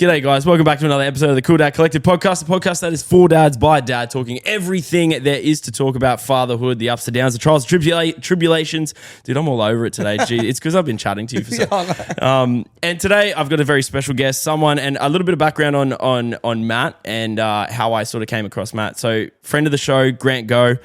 G'day guys, welcome back to another episode of the CoolDadCollective podcast, the podcast that is for dads by dad, talking everything there is to talk about fatherhood, the ups and downs, the trials, tribulations. Dude, I'm all over it today. Gee, it's because I've been chatting to you for so and today I've got a very special guest, someone, and a little bit of background on Matt and how I sort of came across Matt. So, friend of the show, Grant Go,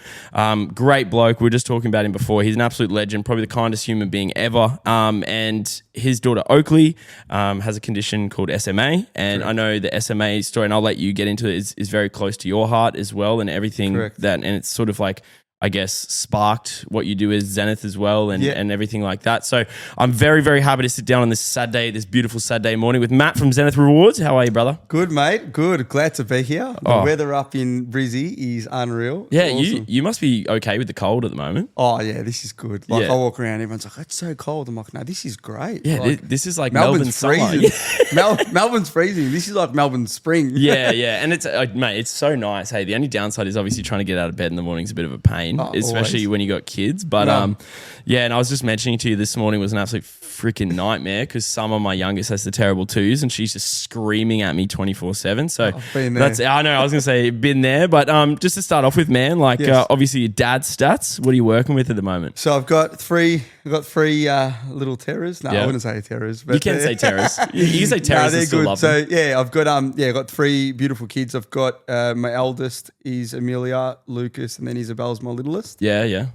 great bloke. We were just talking about him before. He's an absolute legend, probably the kindest human being ever. And his daughter Oakley has a condition called SMA. And I know the SMA story, and I'll let you get into it, is very close to your heart as well, and everything that, and it's sort of like, I guess, sparked what you do as Zenith as well, and everything like that. So I'm very, very happy to sit down on this sad day, this beautiful sad day morning with Matt from Zenith Rewards. How are you, brother? Good, mate. Good. Glad to be here. The weather up in Brizzy is unreal. Yeah, awesome. you must be okay with the cold at the moment. Oh, yeah, this is good. Like, I walk around, everyone's like, it's so cold. I'm like, no, this is great. Yeah, like, this is like Melbourne's freezing. Melbourne's freezing. This is like Melbourne's spring. Yeah. And it's, mate, it's so nice. Hey, the only downside is obviously trying to get out of bed in the morning is a bit of a pain, especially when you got kids. But and I was just mentioning to you this morning was an absolute freaking nightmare because Summer, my youngest, has the terrible twos and she's just screaming at me 24/7. So that's, I know, I was going to say been there, but just to start off with, man, like obviously your dad's stats, what are you working with at the moment? So I've got three little terrors. No, I wouldn't say terrors. But you can say terrors. You can say terrors. No, they're still good. Love so them. I've got I got three beautiful kids. I've got my eldest is Amelia, Lucas, and then Isabel's my littlest. Yeah.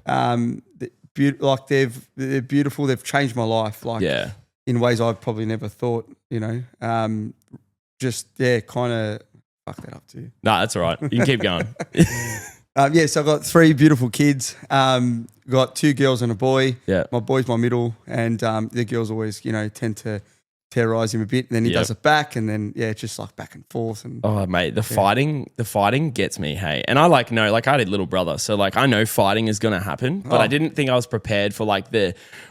They're beautiful. They've changed my life. In ways I probably never thought. Kind of fuck that up too. No, that's all right. You can keep going. So I've got three beautiful kids. Got two girls and a boy. Yeah. My boy's my middle, and the girls always, tend to terrorize him a bit, and then he does it back, and then it's just like back and forth. And mate, the fighting gets me. Hey, and I I had a little brother, so I know fighting is gonna happen, but I didn't think I was prepared for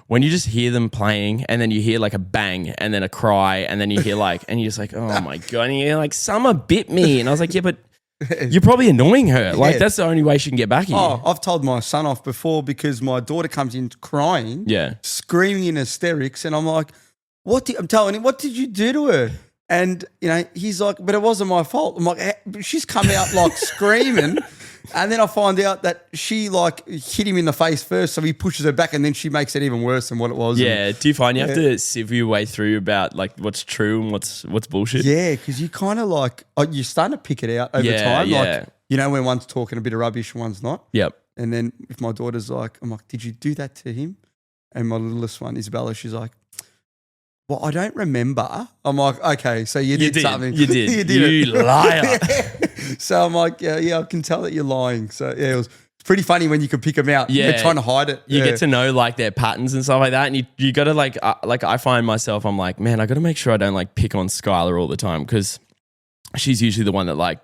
when you just hear them playing, and then you hear a bang, and then a cry, and then you hear and you're just like, oh my god, and you're like, Summer bit me, and I was like, yeah, but you're probably annoying her. That's the only way she can get back at you. I've told my son off before because my daughter comes in crying, screaming in hysterics, and I'm like, I'm telling him, what did you do to her? And, he's like, but it wasn't my fault. I'm like, she's come out screaming. And then I find out that she hit him in the face first. So he pushes her back and then she makes it even worse than what it was. Yeah. Do you find you have to sieve your way through about what's true and what's bullshit? Yeah. Cause you kind of you're starting to pick it out over time. Yeah. When one's talking a bit of rubbish and one's not. Yep. And then if my daughter's I'm like, did you do that to him? And my littlest one, Isabella, she's like, well, I don't remember. I'm like, okay, so you did something. You did. You did You liar. So I'm like, yeah, I can tell that you're lying. So it was pretty funny when you could pick them out. Yeah. You're trying to hide it. You get to know their patterns and stuff like that. And you got to I find myself, I'm like, man, I got to make sure I don't pick on Skylar all the time because she's usually the one that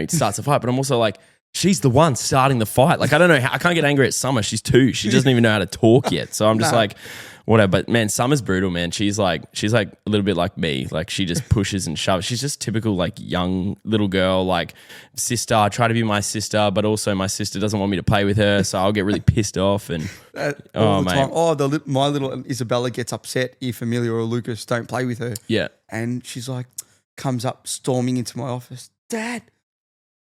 starts a fight. But I'm also she's the one starting the fight. I don't know how, I can't get angry at Summer. She's 2. She doesn't even know how to talk yet. So I'm just whatever. But man, Summer's brutal, man. She's a little bit like me. She just pushes and shoves. She's just typical young little girl, sister. I try to be my sister, but also my sister doesn't want me to play with her, so I'll get really pissed off. And all the time. My little Isabella gets upset if Amelia or Lucas don't play with her. Yeah, and she's comes up storming into my office, Dad,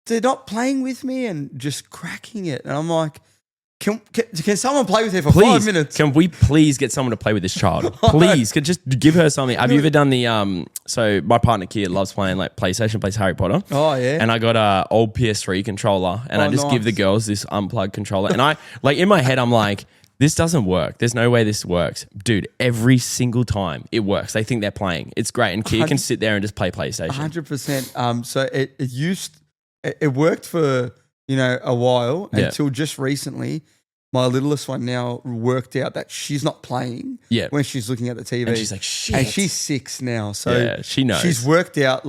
they're not playing with me, and just cracking it. And I'm like, Can someone play with her for 5 minutes? Can we please get someone to play with this child? Please, could just give her something. Have you ever done the so my partner Kia loves playing PlayStation, plays Harry Potter. Oh yeah. And I got a old PS3 controller, and I just give the girls this unplugged controller, and I in my head I'm like, this doesn't work. There's no way this works, dude. Every single time it works. They think they're playing. It's great, and Kia can sit there and just play PlayStation. 100%. So it worked for a while until just recently. My littlest one now worked out that she's not playing when she's looking at the TV. And she's like, shit. And she's 6 now. So she knows. She's worked out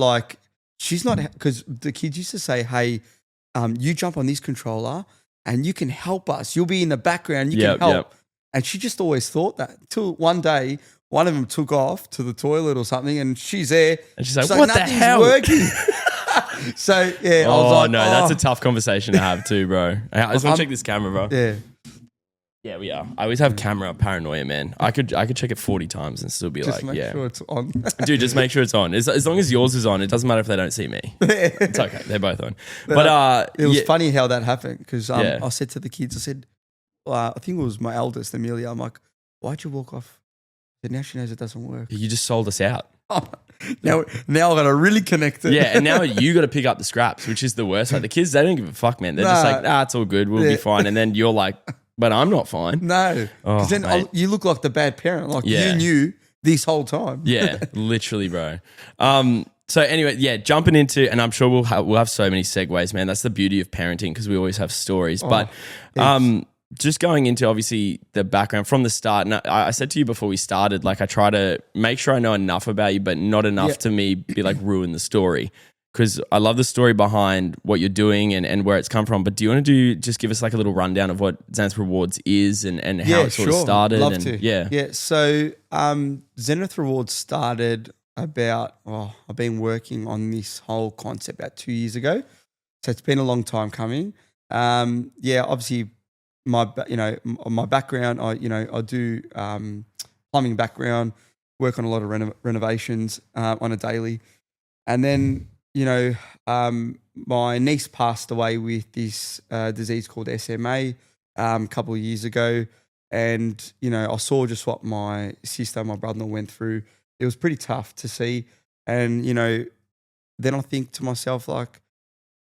she's not, because the kids used to say, hey, you jump on this controller and you can help us. You'll be in the background. You can help. Yep. And she just always thought that until one day, one of them took off to the toilet or something and she's there. And she's like, what the hell? Working. So, yeah. I was that's a tough conversation to have too, bro. I just want to check this camera, bro. Yeah. Yeah, we are. I always have camera paranoia, man. I could check it 40 times and still be Just like, make sure it's on. Dude, just make sure it's on. As long as yours is on, it doesn't matter if they don't see me. It's okay. They're both on. But it was funny how that happened because I said to the kids, I said, I think it was my eldest, Amelia. I'm like, why'd you walk off? I said, now she knows it doesn't work. You just sold us out. Now I got to really connect it. Yeah, and now you got to pick up the scraps, which is the worst. Like the kids, they don't give a fuck, man. They're just like, it's all good. We'll be fine. And then you're like, but I'm not fine. No. Because then you look like the bad parent. Like you knew this whole time. Yeah, literally, bro. So anyway, jumping into, and I'm sure we'll have so many segues, man. That's the beauty of parenting because we always have stories. But just going into obviously the background from the start, and I said to you before we started, like I try to make sure I know enough about you, but not enough to me be like ruin the story. Because I love the story behind what you're doing and where it's come from. But do you want to just give us like a little rundown of what Zenith Rewards is and how it sort of started? Love to. Yeah. So Zenith Rewards started about, I've been working on this whole concept about 2 years ago. So it's been a long time coming. Obviously my background, I do plumbing background, work on a lot of renovations on a daily. And then, my niece passed away with this disease called SMA a couple of years ago. And, I saw just what my sister and my brother-in-law went through. It was pretty tough to see. And, then I think to myself, like,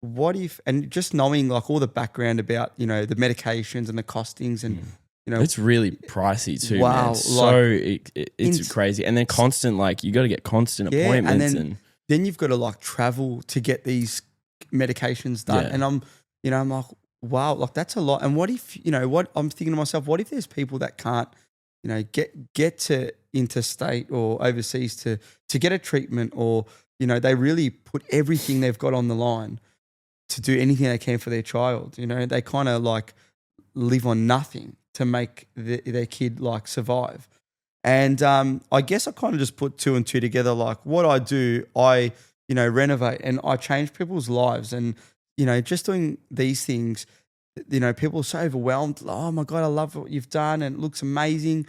what if, and just knowing like all the background about, the medications and the costings and, it's really pricey too, wow, man. So it's crazy. And then constant, like you got to get constant appointments and then you've got to like travel to get these medications done. And I'm like, wow, like that's a lot. And what if, what I'm thinking to myself, what if there's people that can't, get to interstate or overseas to get a treatment or, they really put everything they've got on the line to do anything they can for their child. They kind of like live on nothing to make their kid like survive. And I guess I kind of just put two and two together. Like what I do, I, renovate and I change people's lives. And, just doing these things, people are so overwhelmed. Oh my God, I love what you've done and it looks amazing.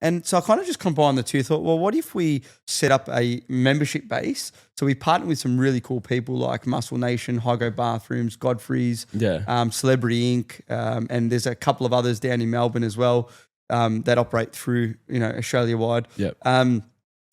And so I kind of just combined the two. Thought, well, what if we set up a membership base? So we partnered with some really cool people like Muscle Nation, Hygo Bathrooms, Godfrey's, Celebrity Inc., and there's a couple of others down in Melbourne as well that operate through Australia-wide.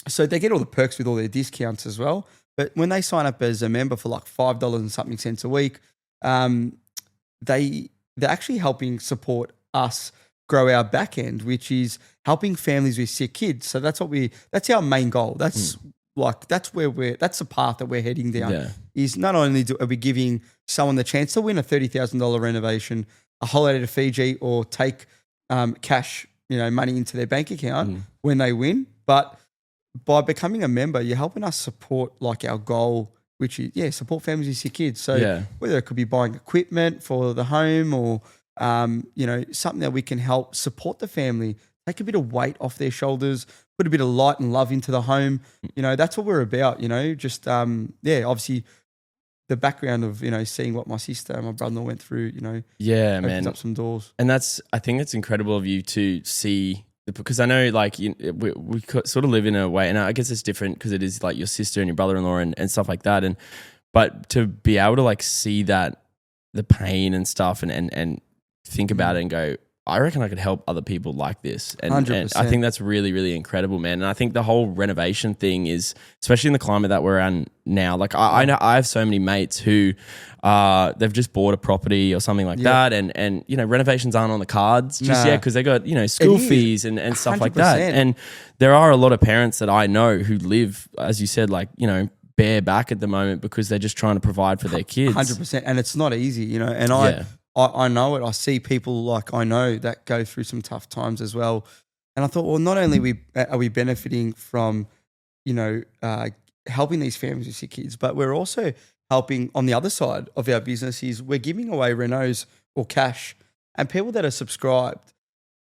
So they get all the perks with all their discounts as well. But when they sign up as a member for like $5 and something cents a week, they're actually helping support us grow our back end, which is helping families with sick kids. So that's our main goal. That's that's the path that we're heading down. Is not only are we giving someone the chance to win a $30,000 renovation, a holiday to Fiji, or take cash, money into their bank account when they win, but by becoming a member, you're helping us support like our goal, which is support families with sick kids. So whether it could be buying equipment for the home or something that we can help support the family, take a bit of weight off their shoulders, put a bit of light and love into the home. That's what we're about, just, obviously the background of, seeing what my sister and my brother went through, opens up some doors. And I think it's incredible of you to see, because I know like we sort of live in a way, and I guess it's different because it is like your sister and your brother-in-law and stuff like that. But to be able to like see that, the pain and stuff and think about it and go, I reckon I could help other people like this. And 100%. I think that's really, really incredible, man. And I think the whole renovation thing is, especially in the climate that we're in now, like I know I have so many mates who they've just bought a property or something like that. And renovations aren't on the cards just yet because they got, school fees and stuff like that. And there are a lot of parents that I know who live, as you said, like, bare back at the moment because they're just trying to provide for their kids. 100%. And it's not easy, and I know it. I see people like I know that go through some tough times as well. And I thought, well, not only are we benefiting from, helping these families with sick kids, but we're also helping on the other side of our business is we're giving away renos or cash, and people that are subscribed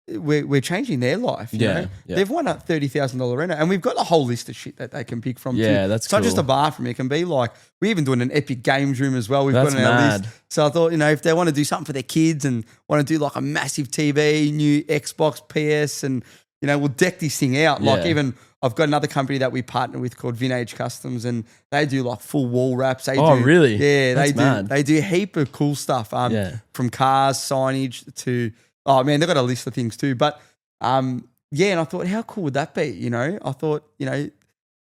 we're changing their life. You know? They've won a $30,000 renter, and we've got a whole list of shit that they can pick from. Yeah, too. that's it's not just a bathroom. It can be like we're even doing an epic games room as well. We've got on our list. So I thought, if they want to do something for their kids and want to do like a massive TV, new Xbox, PS, and we'll deck this thing out. Like even I've got another company that we partner with called Vintage Customs, and they do like full wall wraps. Really? Yeah, that's mad. They do a heap of cool stuff. From cars, signage to. Oh, man, they've got a list of things too. But, and I thought, how cool would that be? I thought, and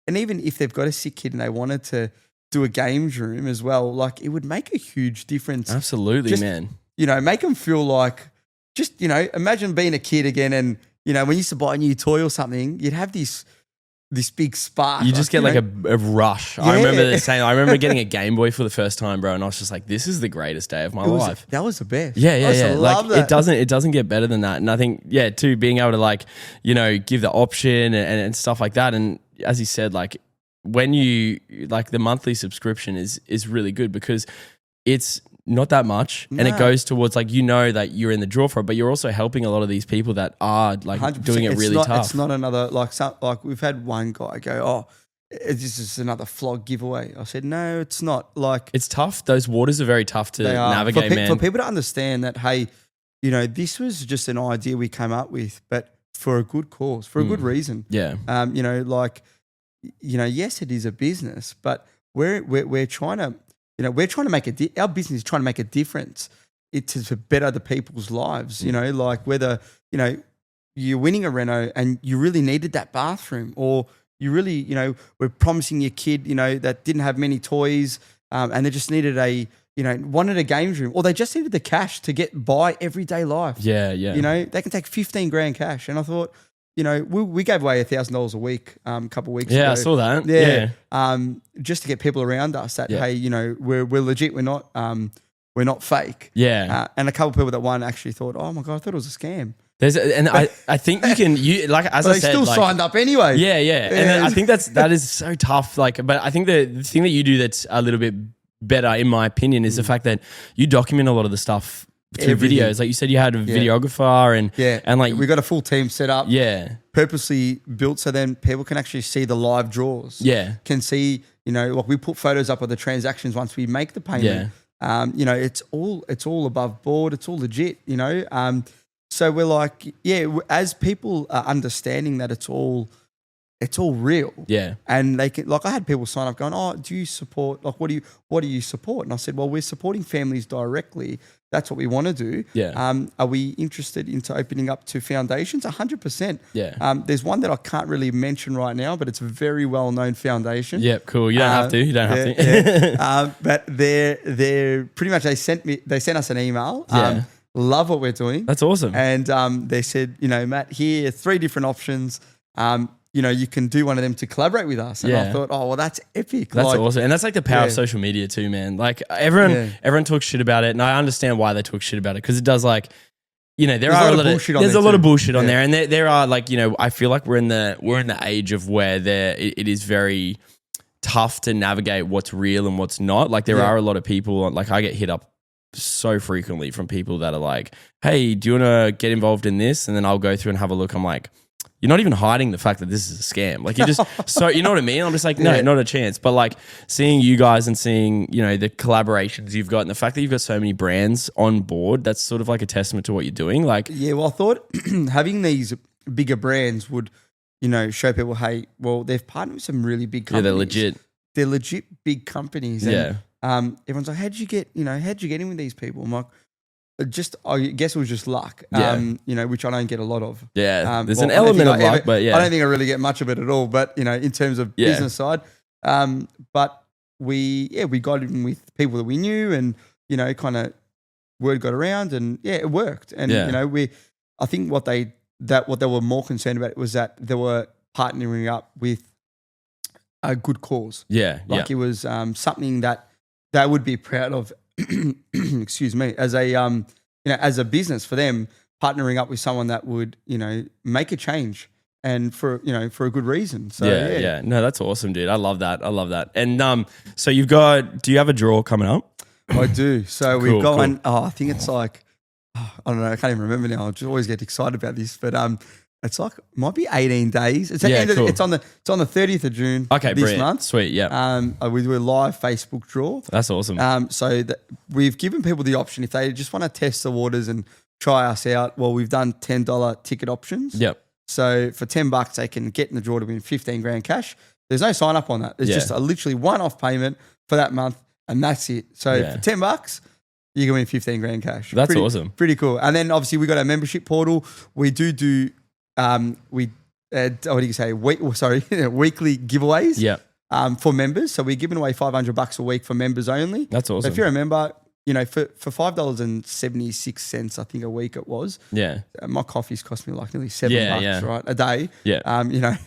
even if they've got a sick kid and they wanted to do a games room as well, like it would make a huge difference. Absolutely, man. Make them feel like just, imagine being a kid again and, when you used to buy a new toy or something, you'd have this big spark. You just get like a rush. I remember getting a Game Boy for the first time, bro, and I was just like, this is the greatest day of my life. That was the best. Yeah. Like it doesn't get better than that. And I think, too, being able to like, give the option and stuff like that. And as you said, like when you like the monthly subscription is really good because it's not that much, and it goes towards like that you're in the draw for it, but you're also helping a lot of these people that are like 100%. Doing it really tough. It's not another like we've had one guy go, "Oh, this is another flog giveaway." I said, "No, it's not." Like it's tough. Those waters are very tough to navigate, man. For people to understand that, hey, this was just an idea we came up with, but for a good cause, for a good reason. Yeah. Yes, it is a business, but we're trying to. We're trying to make our business is trying to make a difference. It's to better the people's lives, like whether, you're winning a reno and you really needed that bathroom, or you really, were promising your kid, that didn't have many toys and they just needed wanted a games room, or they just needed the cash to get by everyday life. Yeah. They can take 15 grand cash. And I thought, we gave away $1,000 a week a couple of weeks ago. Yeah, I saw that. Yeah. Just to get people around us that, hey, we're legit. We're not fake. Yeah. And a couple of people that won actually thought, oh my God, I thought it was a scam. I think you like, as I said, they still signed up anyway. Yeah. And I think that is so tough. Like, but I think the thing that you do that's a little bit better, in my opinion, is the fact that you document a lot of the stuff through videos. Like you said, you had a videographer and like we got a full team set up. Yeah. Purposely built so then people can actually see the live draws. Yeah. Can see, like we put photos up of the transactions once we make the payment. Yeah. It's all above board. It's all legit, So we're like, as people are understanding that it's all real. Yeah. And they can, like I had people sign up going, oh, do you support, like what do you support? And I said, well, we're supporting families directly. That's what we want to do. Yeah. Are we interested into opening up to foundations? 100%. Yeah. There's one that I can't really mention right now, but it's a very well-known foundation. Yeah, cool. You don't have to. You don't have to. But they're pretty much, they sent us an email. Love what we're doing. That's awesome. And they said, Matt, here are 3 different options. You can do one of them to collaborate with us. And I thought, oh, well, that's epic. That's awesome. And that's like the power of social media too, man. Like everyone talks shit about it. And I understand why they talk shit about it. Because it does like, there's a lot of bullshit on there. And there are like, I feel like we're in the age of where it is very tough to navigate what's real and what's not. Like there are a lot of people, like I get hit up so frequently from people that are like, hey, do you want to get involved in this? And then I'll go through and have a look. I'm like, you're not even hiding the fact that this is a scam. Like you just, so you know what I mean? I'm just like, no, not a chance. But like seeing you guys and seeing, the collaborations you've got and the fact that you've got so many brands on board, that's sort of like a testament to what you're doing. Like, well, I thought having these bigger brands would, show people, hey, well, they've partnered with some really big companies. Yeah, they're legit. They're legit big companies. And, everyone's like, how'd you get in with these people? I'm like, I guess it was just luck, which I don't get a lot of. Yeah, there's an element of luck, but I don't think I really get much of it at all. But in terms of business side, but we got in with people that we knew, and kind of word got around, and it worked. And I think what they were more concerned about was that they were partnering up with a good cause. Yeah, like it was something that they would be proud of. Excuse me, as a business for them, partnering up with someone that would make a change and for a good reason. So no, that's awesome, dude. I love that. And so do you have a draw coming up? I do. So we've got one. I think it's like I don't know. I can't even remember now. I just always get excited about this, but it's like might be 18 days. It's cool. It's on the 30th of June. Okay, this brilliant. month. Sweet, yeah. We do a live Facebook draw. That's awesome. So we've given people the option if they just want to test the waters and try us out. Well, we've done $10 ticket options. Yep. So for $10, they can get in the draw to win 15 grand cash. There's no sign up on that. There's just a literally one-off payment for that month, and that's it. So for $10, you can win 15 grand cash. That's awesome. Pretty cool. And then obviously we got our membership portal. We do weekly giveaways. Yeah. For members. So we're giving away $500 a week for members only. That's awesome. So if you remember, for $5.76, I think a week it was. Yeah. My coffees cost me like nearly $7, right? A day. Yeah.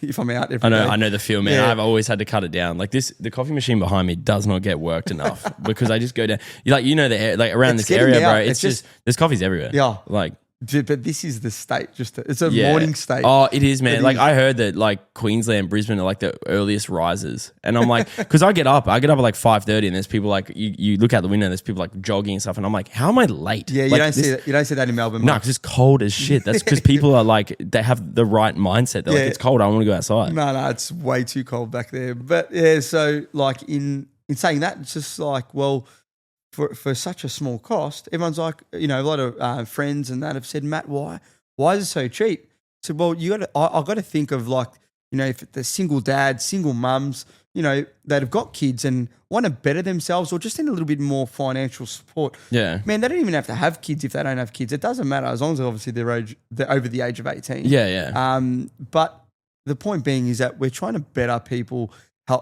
If I'm out every day. I know the feel, man. Yeah. I've always had to cut it down. Like the coffee machine behind me does not get worked enough because I just go down. Around this area, bro. It's just there's coffees everywhere. Yeah. Like. But this is the state. It's a morning state. Oh, it is, man. I heard that like Queensland, Brisbane are like the earliest risers, and I'm like, because I get up at like 5:30, and there's people like you look out the window, and there's people like jogging and stuff, and I'm like, how am I late? Yeah, you don't see that. You don't see that in Melbourne. No, because it's cold as shit. That's because people are like they have the right mindset. They're like, it's cold. I want to go outside. No, it's way too cold back there. But yeah, so like in saying that, it's just like, well, for such a small cost, everyone's like, a lot of friends and that have said, Matt, why is it so cheap? So, well, I got to think of like, if the single dads, single mums, that have got kids and want to better themselves or just need a little bit more financial support. Yeah. Man, they don't even have to have kids if they don't have kids. It doesn't matter as long as obviously they're over the age of 18. Yeah, yeah. But the point being is that we're trying to better people.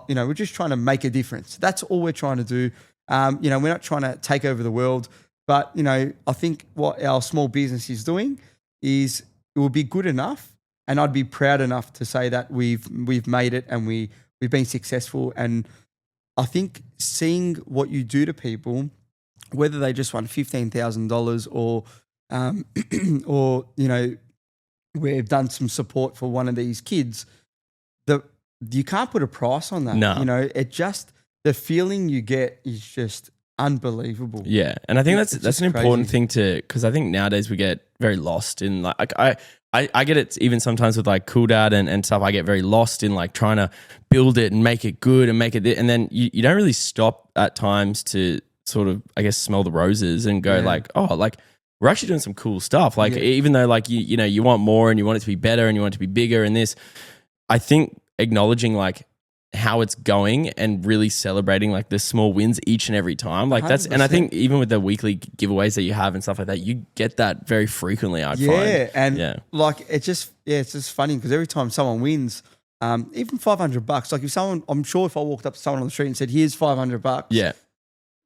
We're just trying to make a difference. That's all we're trying to do. We're not trying to take over the world, but, I think what our small business is doing is it will be good enough, and I'd be proud enough to say that we've made it and we've been successful. And I think seeing what you do to people, whether they just won $15,000 or we've done some support for one of these kids, you can't put a price on that. No. The feeling you get is just unbelievable. Yeah, and I think that's an important thing because I think nowadays we get very lost in like I get it even sometimes with like Cool Dad and stuff. I get very lost in like trying to build it and make it good and make it, and then you don't really stop at times to sort of, I guess, smell the roses and go like, oh, like we're actually doing some cool stuff. Like even though like you want more and you want it to be better and you want it to be bigger and this, I think acknowledging like how it's going and really celebrating like the small wins each and every time. Like 100%. And I think even with the weekly giveaways that you have and stuff like that, you get that very frequently, I find. Like it's just funny because every time someone wins, even $500, like I'm sure if I walked up to someone on the street and said, here's $500.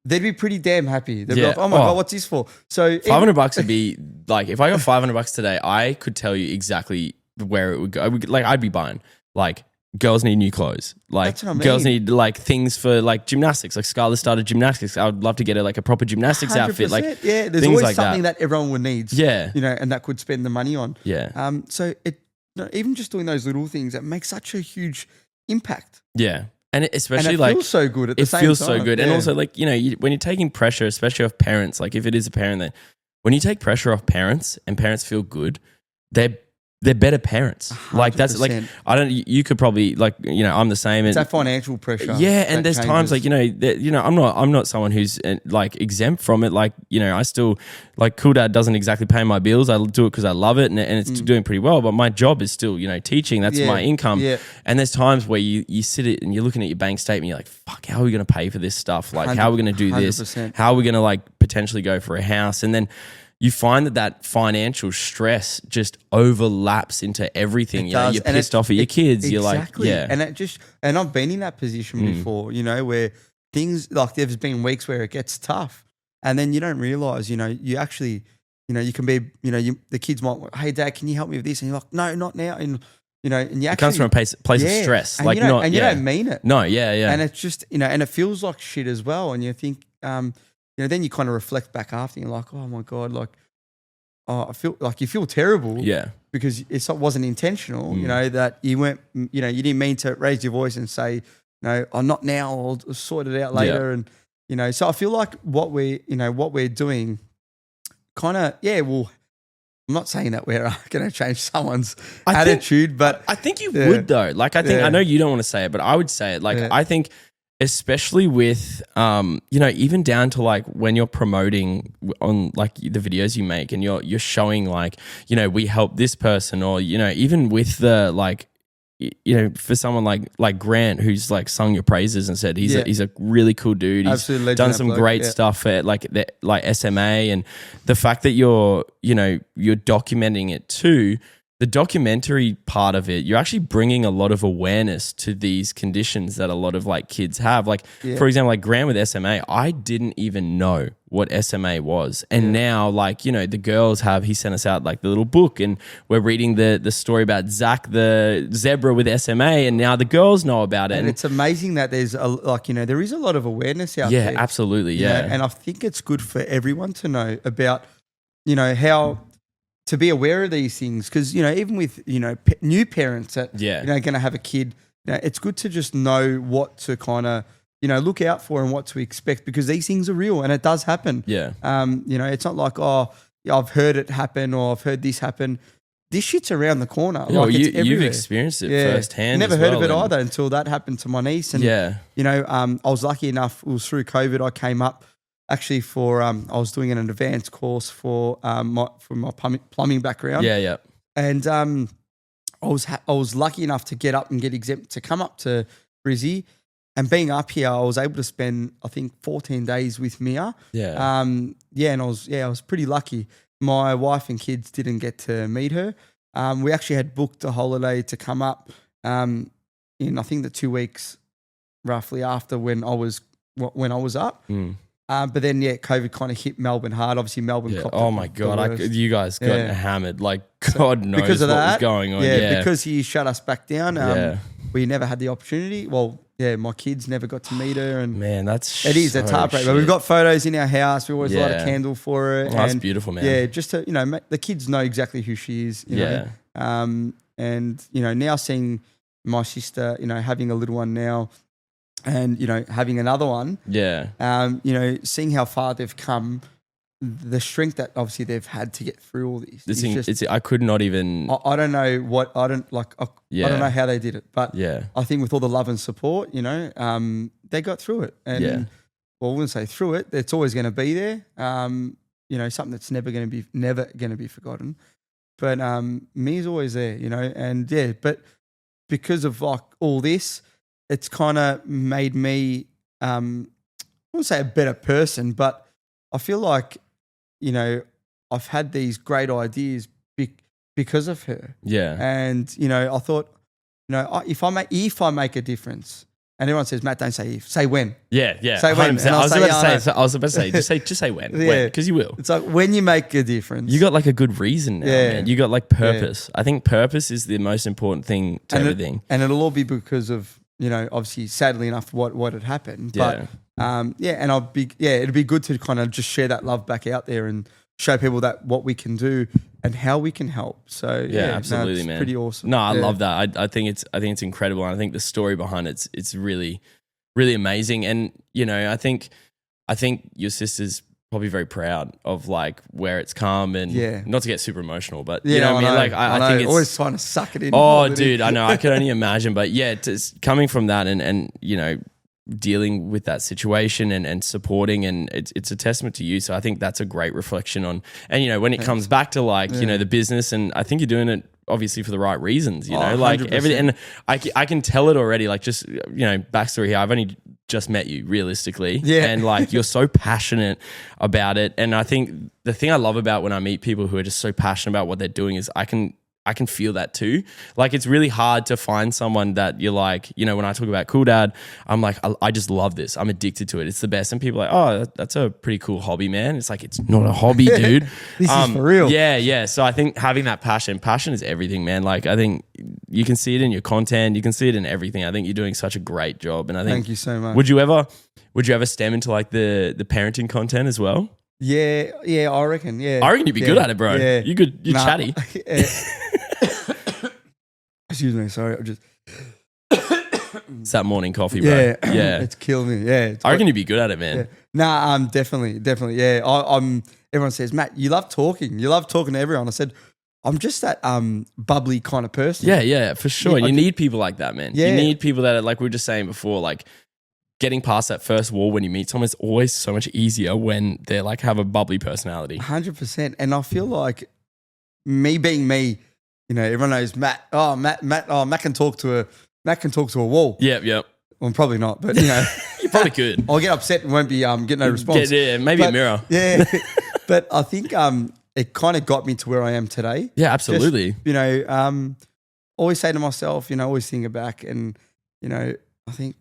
They'd be pretty damn happy. They'd be like, oh my God, what's this for? So $500 would be like, if I got $500 today, I could tell you exactly where it would go. I'd be buying like, girls need new clothes. Like girls need like things for like gymnastics. Like Scarlett started gymnastics. I would love to get her like a proper gymnastics outfit. Like there's always like something that everyone would need. Yeah, and that could spend the money on. Yeah. So even just doing those little things that make such a huge impact. Yeah. And especially and it feels so good at the same time. It feels so good. And also like, when you're taking pressure, especially off parents, like if it is a parent that when you take pressure off parents and parents feel good, they're better parents. 100%. Like that's like, you could probably like, I'm the same. It's that financial pressure. Yeah. And there's times like, I'm not someone who's like exempt from it. Like, I still like Cool Dad doesn't exactly pay my bills. I do it because I love it and it's doing pretty well. But my job is still, teaching. That's my income. Yeah. And there's times where you sit it and you're looking at your bank statement. You're like, fuck, how are we going to pay for this stuff? Like, how are we going to do 100%. This? How are we going to like potentially go for a house? And then you find that financial stress just overlaps into everything. You're pissed off at your kids. Exactly. You're like, yeah. And I've been in that position before, where things like there's been weeks where it gets tough and then you don't realize, you actually, you can be, the kids might, hey Dad, can you help me with this? And you're like, no, not now. And, and you actually. It comes from a place of stress. And like you don't mean it. No, yeah. And it's just, and it feels like shit as well. And you think, then you kind of reflect back after and you're like, oh my God, like, I feel like you feel terrible. Yeah. Because it wasn't intentional, that you weren't, you didn't mean to raise your voice and say, no, I'm not now, I'll sort it out later. Yeah. And, so I feel like what we're doing kind of, well, I'm not saying that we're going to change someone's attitude, but I think you would though. Like, I think, I know you don't want to say it, but I would say it. Like, I think especially with, even down to like when you're promoting on like the videos you make and you're showing like, we help this person, or, even with the like, for someone like Grant, who's like sung your praises and said he's a really cool dude. He's done some great stuff at like SMA, and the fact that you're documenting it too. The documentary part of it, you're actually bringing a lot of awareness to these conditions that a lot of like kids have. Like, for example, like Graham with SMA, I didn't even know what SMA was. And now like, the girls he sent us out like the little book, and we're reading the story about Zach, the zebra with SMA, and now the girls know about it. And it's amazing that there's there is a lot of awareness out there. Yeah, absolutely. Yeah. And I think it's good for everyone to know about, how to be aware of these things, because even with new parents that going to have a kid, it's good to just know what to kind of look out for and what to expect, because these things are real and it does happen. It's not like, I've heard it happen or I've heard this happen. This shit's around the corner. You've experienced it firsthand. Never heard of it either until that happened to my niece. And I was lucky enough. It was through COVID. I came up. Actually, I was doing an advanced course for my plumbing background. And I was lucky enough to get up and get exempt to come up to Brizzy, and being up here, I was able to spend, I think, 14 days with Mia. And I was pretty lucky. My wife and kids didn't get to meet her. We actually had booked a holiday to come up in, I think, the 2 weeks roughly after when I was up. But then, COVID kind of hit Melbourne hard. Obviously, Melbourne. Oh my God, you guys got hammered. Like, God knows because of what was going on. Because he shut us back down. We never had the opportunity. Well, my kids never got to meet her. And man, it's heartbreaking. But we've got photos in our house. We always light a candle for her. Oh, that's beautiful, man. Yeah, just to the kids know exactly who she is. You know? And now seeing my sister, having a little one now. And, having another one. Seeing how far they've come, the strength that obviously they've had to get through all these. I could not even. I don't know what, I don't know how they did it. But I think with all the love and support, they got through it. And well, I wouldn't say through it. It's always going to be there. Something that's never going to be forgotten. But me's always there, and but because of like all this, it's kind of made me, I wouldn't say a better person, but I feel like, I've had these great ideas because of her. And, I thought, if I make a difference, and everyone says, Matt, don't say if, say when. Say when. I was about to say, just say when, because you will. It's like when you make a difference. You got like a good reason now, man. You got like purpose. I think purpose is the most important thing to everything. And it'll all be because of, obviously, sadly enough, what had happened. But and it'd be good to kind of just share that love back out there and show people that what we can do and how we can help. So absolutely, man. Pretty awesome. No, I love that. I think it's incredible, and I think the story behind it's really, really amazing. And I think your sister's probably very proud of like where it's come, and not to get super emotional, but you know what I mean? Like I think it's always trying to suck it in. Oh, dude, I know. I can only imagine, but it's coming from that and dealing with that situation and supporting, and it's a testament to you. So I think that's a great reflection on, and when it comes back to like, the business, and I think you're doing it obviously for the right reasons, like 100%. everything. And I can tell it already, like just, backstory here. I've only just met you realistically. And like, you're so passionate about it. And I think the thing I love about when I meet people who are just so passionate about what they're doing is I can feel that too. Like, it's really hard to find someone that you're like, when I talk about Cool Dad, I'm like, I just love this. I'm addicted to it. It's the best. And people are like, oh, that's a pretty cool hobby, man. It's like, it's not a hobby, dude. This is for real. Yeah. So I think having that passion is everything, man. Like, I think you can see it in your content. You can see it in everything. I think you're doing such a great job. And I think, thank you so much. Would you ever stem into like the parenting content as well? Yeah, I reckon. Yeah. I reckon you'd be good at it, bro. Yeah. You're chatty. Excuse me, sorry. I just it's that morning coffee, bro. Yeah. It's killing me. Yeah. I reckon you'd be good at it, man. Definitely. Yeah. I'm everyone says, Matt, you love talking. You love talking to everyone. I said, I'm just that bubbly kind of person. Yeah, for sure. You need people like that, man. Yeah. You need people that are, like we were just saying before, like getting past that first wall when you meet someone is always so much easier when they're like have a bubbly personality. 100%. And I feel like me being me, you know, everyone knows Matt. Oh, Matt can talk to a wall. Yep. Well, probably not, but you know, you probably could. I'll get upset and won't be getting no response. Yeah, maybe a mirror. Yeah, but I think it kind of got me to where I am today. Yeah, absolutely. Just, you know, always say to myself, you know, always think back, and you know, I think,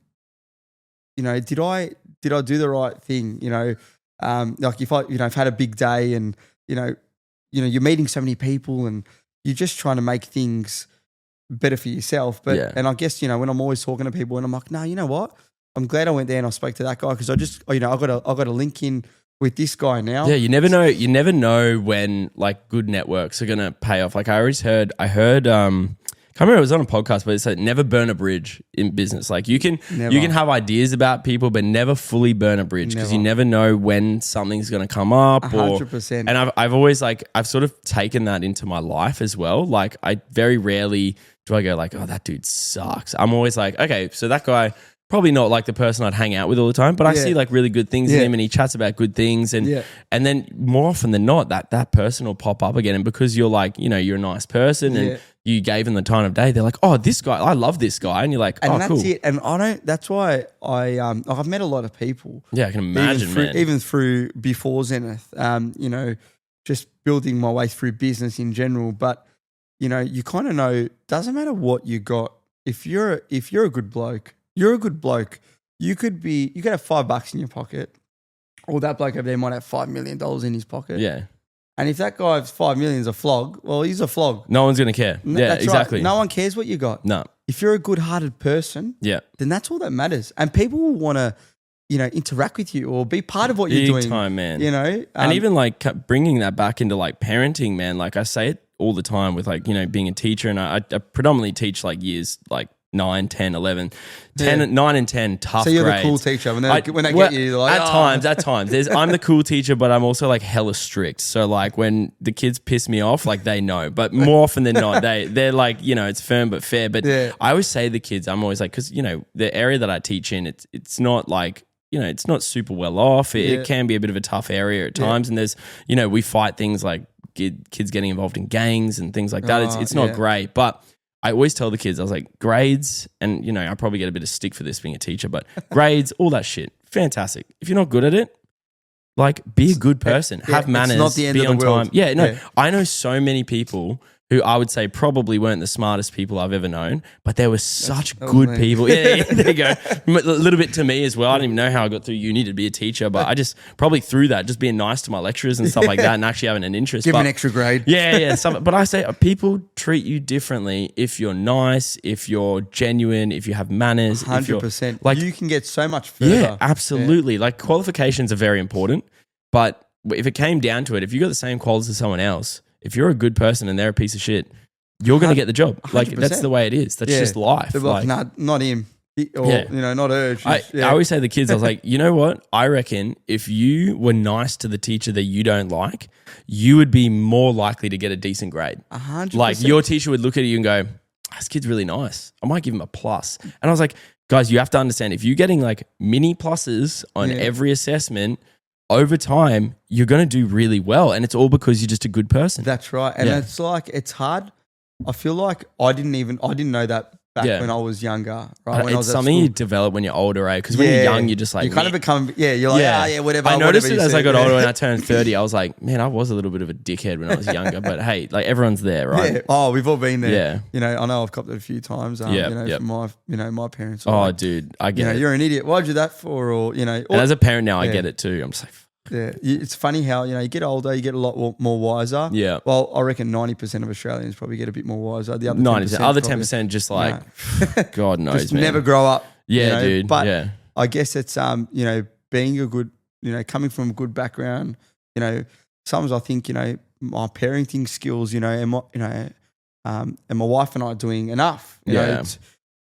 you know, did I do the right thing? You know, like if I've had a big day, and you know, you're meeting so many people, and you're just trying to make things better for yourself. But and I guess, you know, when I'm always talking to people, and I'm like, no, you know what? I'm glad I went there and I spoke to that guy, because I just, you know, I got a link in with this guy now. Yeah, you never know. You never know when like good networks are gonna pay off. Like I heard. I can't remember, it was on a podcast, but it said never burn a bridge in business. Like you can have ideas about people, but never fully burn a bridge, because you never know when something's going to come up. 100%. And I've always I've sort of taken that into my life as well. Like I very rarely do I go like, oh, that dude sucks. I'm always like, okay, so that guy, probably not like the person I'd hang out with all the time, but I see like really good things in him, and he chats about good things. And then more often than not, that person will pop up again. And because you're like, you know, you're a nice person and you gave him the time of day, they're like, oh, this guy, I love this guy. And you're like, oh, and that's cool. it. And that's why I've met a lot of people. Yeah, I can imagine, even through before Zenith, you know, just building my way through business in general. But, you know, you kind of know, doesn't matter what you got. If you're a good bloke, you're a good bloke. You could have $5 in your pocket, or that bloke over there might have $5 million in his pocket. Yeah. And if that guy's $5 million is a flog, well, he's a flog. No one's going to care. Yeah, that's exactly. Right. No one cares what you got. No. If you're a good-hearted person, then that's all that matters. And people will want to, you know, interact with you or be part of what you're doing. Big time, man. You know? And even like bringing that back into like parenting, man. Like I say it all the time with like, you know, being a teacher, and I predominantly teach like years like 9, 10, 11, 10, 9 and 10 tough grades. So you're the cool teacher. When they get you, they're like, at times. I'm the cool teacher, but I'm also like hella strict. So like when the kids piss me off, like they know. But more often than not, they're like, you know, it's firm but fair. But I always say to the kids, I'm always like, because, you know, the area that I teach in, it's not like, you know, it's not super well off. It can be a bit of a tough area at times. And there's, you know, we fight things like kids getting involved in gangs and things like that. It's not great. But I always tell the kids, I was like, grades, and you know, I probably get a bit of stick for this being a teacher, but grades, all that shit, fantastic. If you're not good at it, like be a good person, have manners, it's not the end be of the on world. time. Yeah, no, I know so many people who I would say probably weren't the smartest people I've ever known, but they were such good people. Yeah, there you go. A little bit to me as well. I didn't even know how I got through uni to be a teacher, but I just probably through that, just being nice to my lecturers and stuff like that, and actually having an interest. Give them an extra grade. Yeah. But I say people treat you differently if you're nice, if you're genuine, if you have manners. 100%. Like you can get so much further. Yeah, absolutely. Yeah. Like qualifications are very important, but if it came down to it, if you got the same qualities as someone else, if you're a good person and they're a piece of shit, you're going to get the job. 100%. Like that's the way it is. That's just life. Like, nah, not him. Or, you know, not her. I always say to the kids, I was like, you know what? I reckon if you were nice to the teacher that you don't like, you would be more likely to get a decent grade. 100%. Like your teacher would look at you and go, this kid's really nice. I might give him a plus. And I was like, guys, you have to understand, if you're getting like mini pluses on every assessment, over time, you're going to do really well. And it's all because you're just a good person. That's right. And it's like, it's hard. I feel like I didn't know that back when I was younger. Right? When it's something you develop when you're older, right? Because when you're young, you're just like... You kind of become... Yeah, you're like, whatever. I noticed it as I got older and I turned 30. I was like, man, I was a little bit of a dickhead when I was younger. But hey, like everyone's there, right? Yeah. Oh, we've all been there. Yeah. You know, I know I've copped it a few times. From my parents. Oh, like, dude, I get it. You're an idiot. Why'd you do that for? Or, you know... And as a parent now, I get it too. I'm just like... Yeah, it's funny how, you know, you get older, you get a lot more wiser. Yeah. Well, I reckon 90% of Australians probably get a bit more wiser. The other 90%. Other 10% just like, God knows, just man. never grow up. Yeah, you know? dude. But I guess it's, you know, being a good, you know, coming from a good background, you know, sometimes I think, you know, my parenting skills, you know, and my wife and I are doing enough, you know,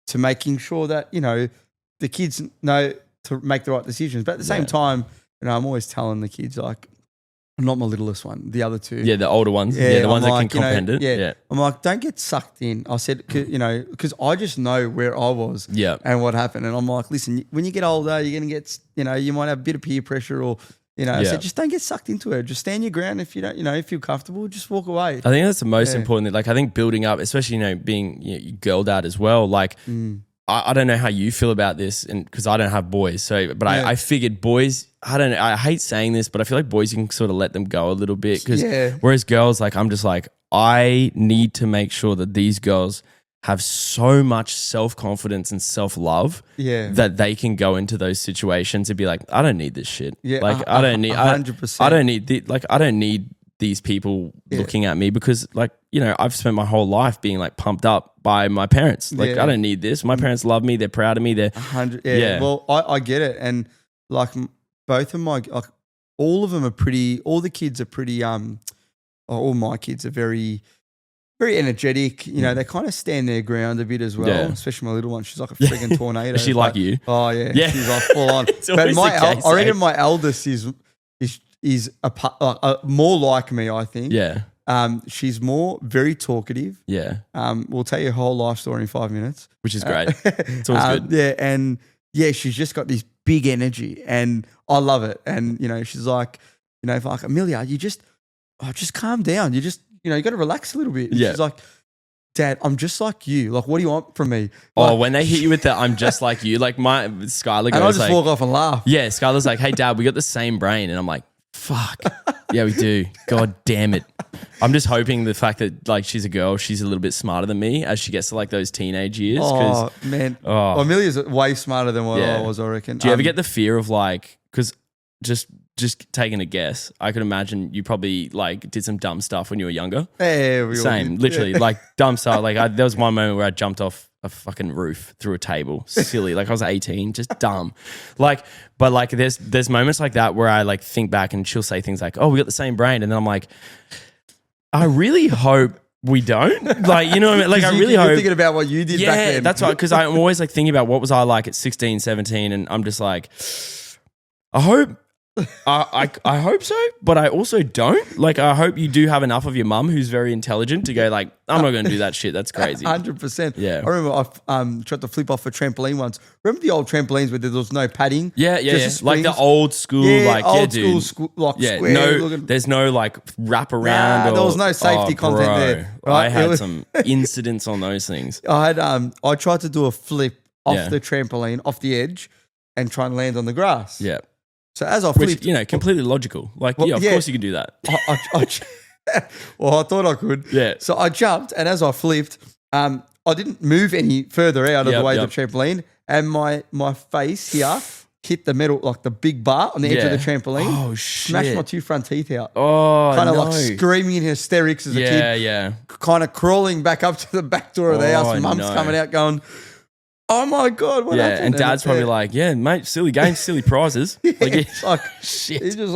to making sure that, you know, the kids know to make the right decisions. But at the same time, you know, I'm always telling the kids, like, Not my littlest one, the other two. Yeah, the older ones. Yeah, the ones that can comprehend it. Yeah. I'm like, don't get sucked in. I said, because I just know where I was and what happened. And I'm like, listen, when you get older, you're going to get, you might have a bit of peer pressure or, I said, just don't get sucked into it. Just stand your ground. If you don't, if you're comfortable, just walk away. I think that's the most important thing. Like, I think building up, especially, being your girl dad as well, like, I don't know how you feel about this, and because I don't have boys, but I figured boys, I don't know, I hate saying this, but I feel like boys, you can sort of let them go a little bit, because whereas girls, like, I'm just like, I need to make sure that these girls have so much self-confidence and self-love that they can go into those situations and be like, I don't need this shit. Like, I don't need 100%. I don't need these people looking at me, because like, I've spent my whole life being like pumped up by my parents. Like, I don't need this. My parents love me. They're proud of me. They're 100. Yeah. Well, I get it. And like both of my, like all of them are pretty, all the kids are pretty, all my kids are very, very energetic. They kind of stand their ground a bit as well, especially my little one. She's like a freaking tornado. Is she like you? Oh yeah. She's like full on. But I reckon my eldest is more like me, I think. Yeah. She's very talkative. Yeah. We'll tell you her whole life story in 5 minutes. Which is great. It's always good. Yeah, and she's just got this big energy, and I love it. And she's like, like, Amelia, you just calm down. You just, you got to relax a little bit. And she's like, Dad, I'm just like you. Like, what do you want from me? Like, when they hit you with the "I'm just like you," like Skylar goes, and I just walk off and laugh. Yeah, Skylar's like, "Hey, Dad, we got the same brain," and I'm like, "Fuck, yeah, we do." God damn it! I'm just hoping the fact that like she's a girl, she's a little bit smarter than me as she gets to like those teenage years. Oh man, well, Amelia's way smarter than what I was, I reckon. Do you ever get the fear of like, because just taking a guess, I could imagine you probably like did some dumb stuff when you were younger. Yeah, same, literally, like dumb stuff. Like there was one moment where I jumped off a fucking roof through a table, silly. Like I was 18, just dumb. Like, but like there's moments like that where I like think back and she'll say things like, "Oh, we got the same brain," and then I'm like, I really hope we don't. Like, you know what I mean? Like, I really hope. You're thinking about what you did back then. Yeah, that's right. Because I'm always like thinking about what was I like at 16, 17, and I'm just like, I hope. I hope so, but I also don't. Like, I hope you do have enough of your mum who's very intelligent to go like, I'm not going to do that shit. That's crazy. 100%. Yeah. I remember I tried to flip off a trampoline once. Remember the old trampolines where there was no padding? Yeah. Like the old school, school, there's no like wrap around. There was no safety content there. Right? I had some incidents on those things. I tried to do a flip off the trampoline, off the edge, and try and land on the grass. Yeah. So as I flipped, completely logical. Like, of course you can do that. Well, I thought I could. Yeah. So I jumped, and as I flipped, I didn't move any further out of the way of the trampoline, and my face here hit the metal, like the big bar on the edge of the trampoline. Oh shit! Smashed my 2 front teeth out. Oh, kind of like screaming in hysterics as a kid. Yeah. Kind of crawling back up to the back door of the house. Mum's coming out, going, "Oh my God, what happened?" And Dad's probably like, "Yeah, mate, silly games, silly prizes." Like, it's like shit. He's just,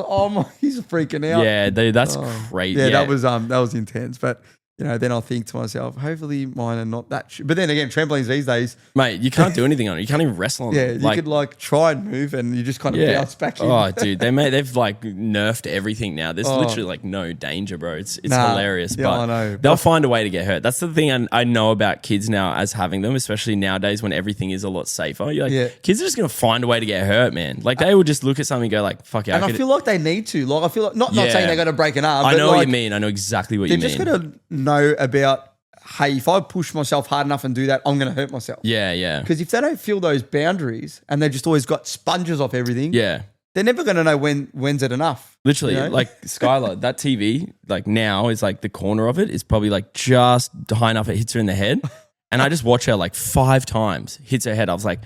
he's freaking out. Yeah, dude, that's crazy. Yeah, that was intense. But then I think to myself, hopefully mine are not that shit. But then again, trampolines these days, mate, you can't do anything on it. You can't even wrestle on it. Yeah, you could like try and move, and you just kind of bounce back in. Oh, dude, they've like nerfed everything now. There's literally like no danger, bro. It's hilarious. Yeah, but I know. They'll find a way to get hurt. That's the thing I know about kids now as having them, especially nowadays when everything is a lot safer. You're like, kids are just gonna find a way to get hurt, man. Like they will just look at something and go like, "Fuck yeah." And I feel like they need to. Like I feel like not saying they're gonna break an arm. I know what you mean. I know exactly what you mean. They're just gonna know about, hey, if I push myself hard enough and do that, I'm going to hurt myself. Yeah. Because if they don't feel those boundaries and they just always got sponges off everything, they're never going to know when's it enough. Literally, like Skylar, that TV, like now is like the corner of it is probably like just high enough it hits her in the head. And I just watch her like 5 times, hits her head. I was like,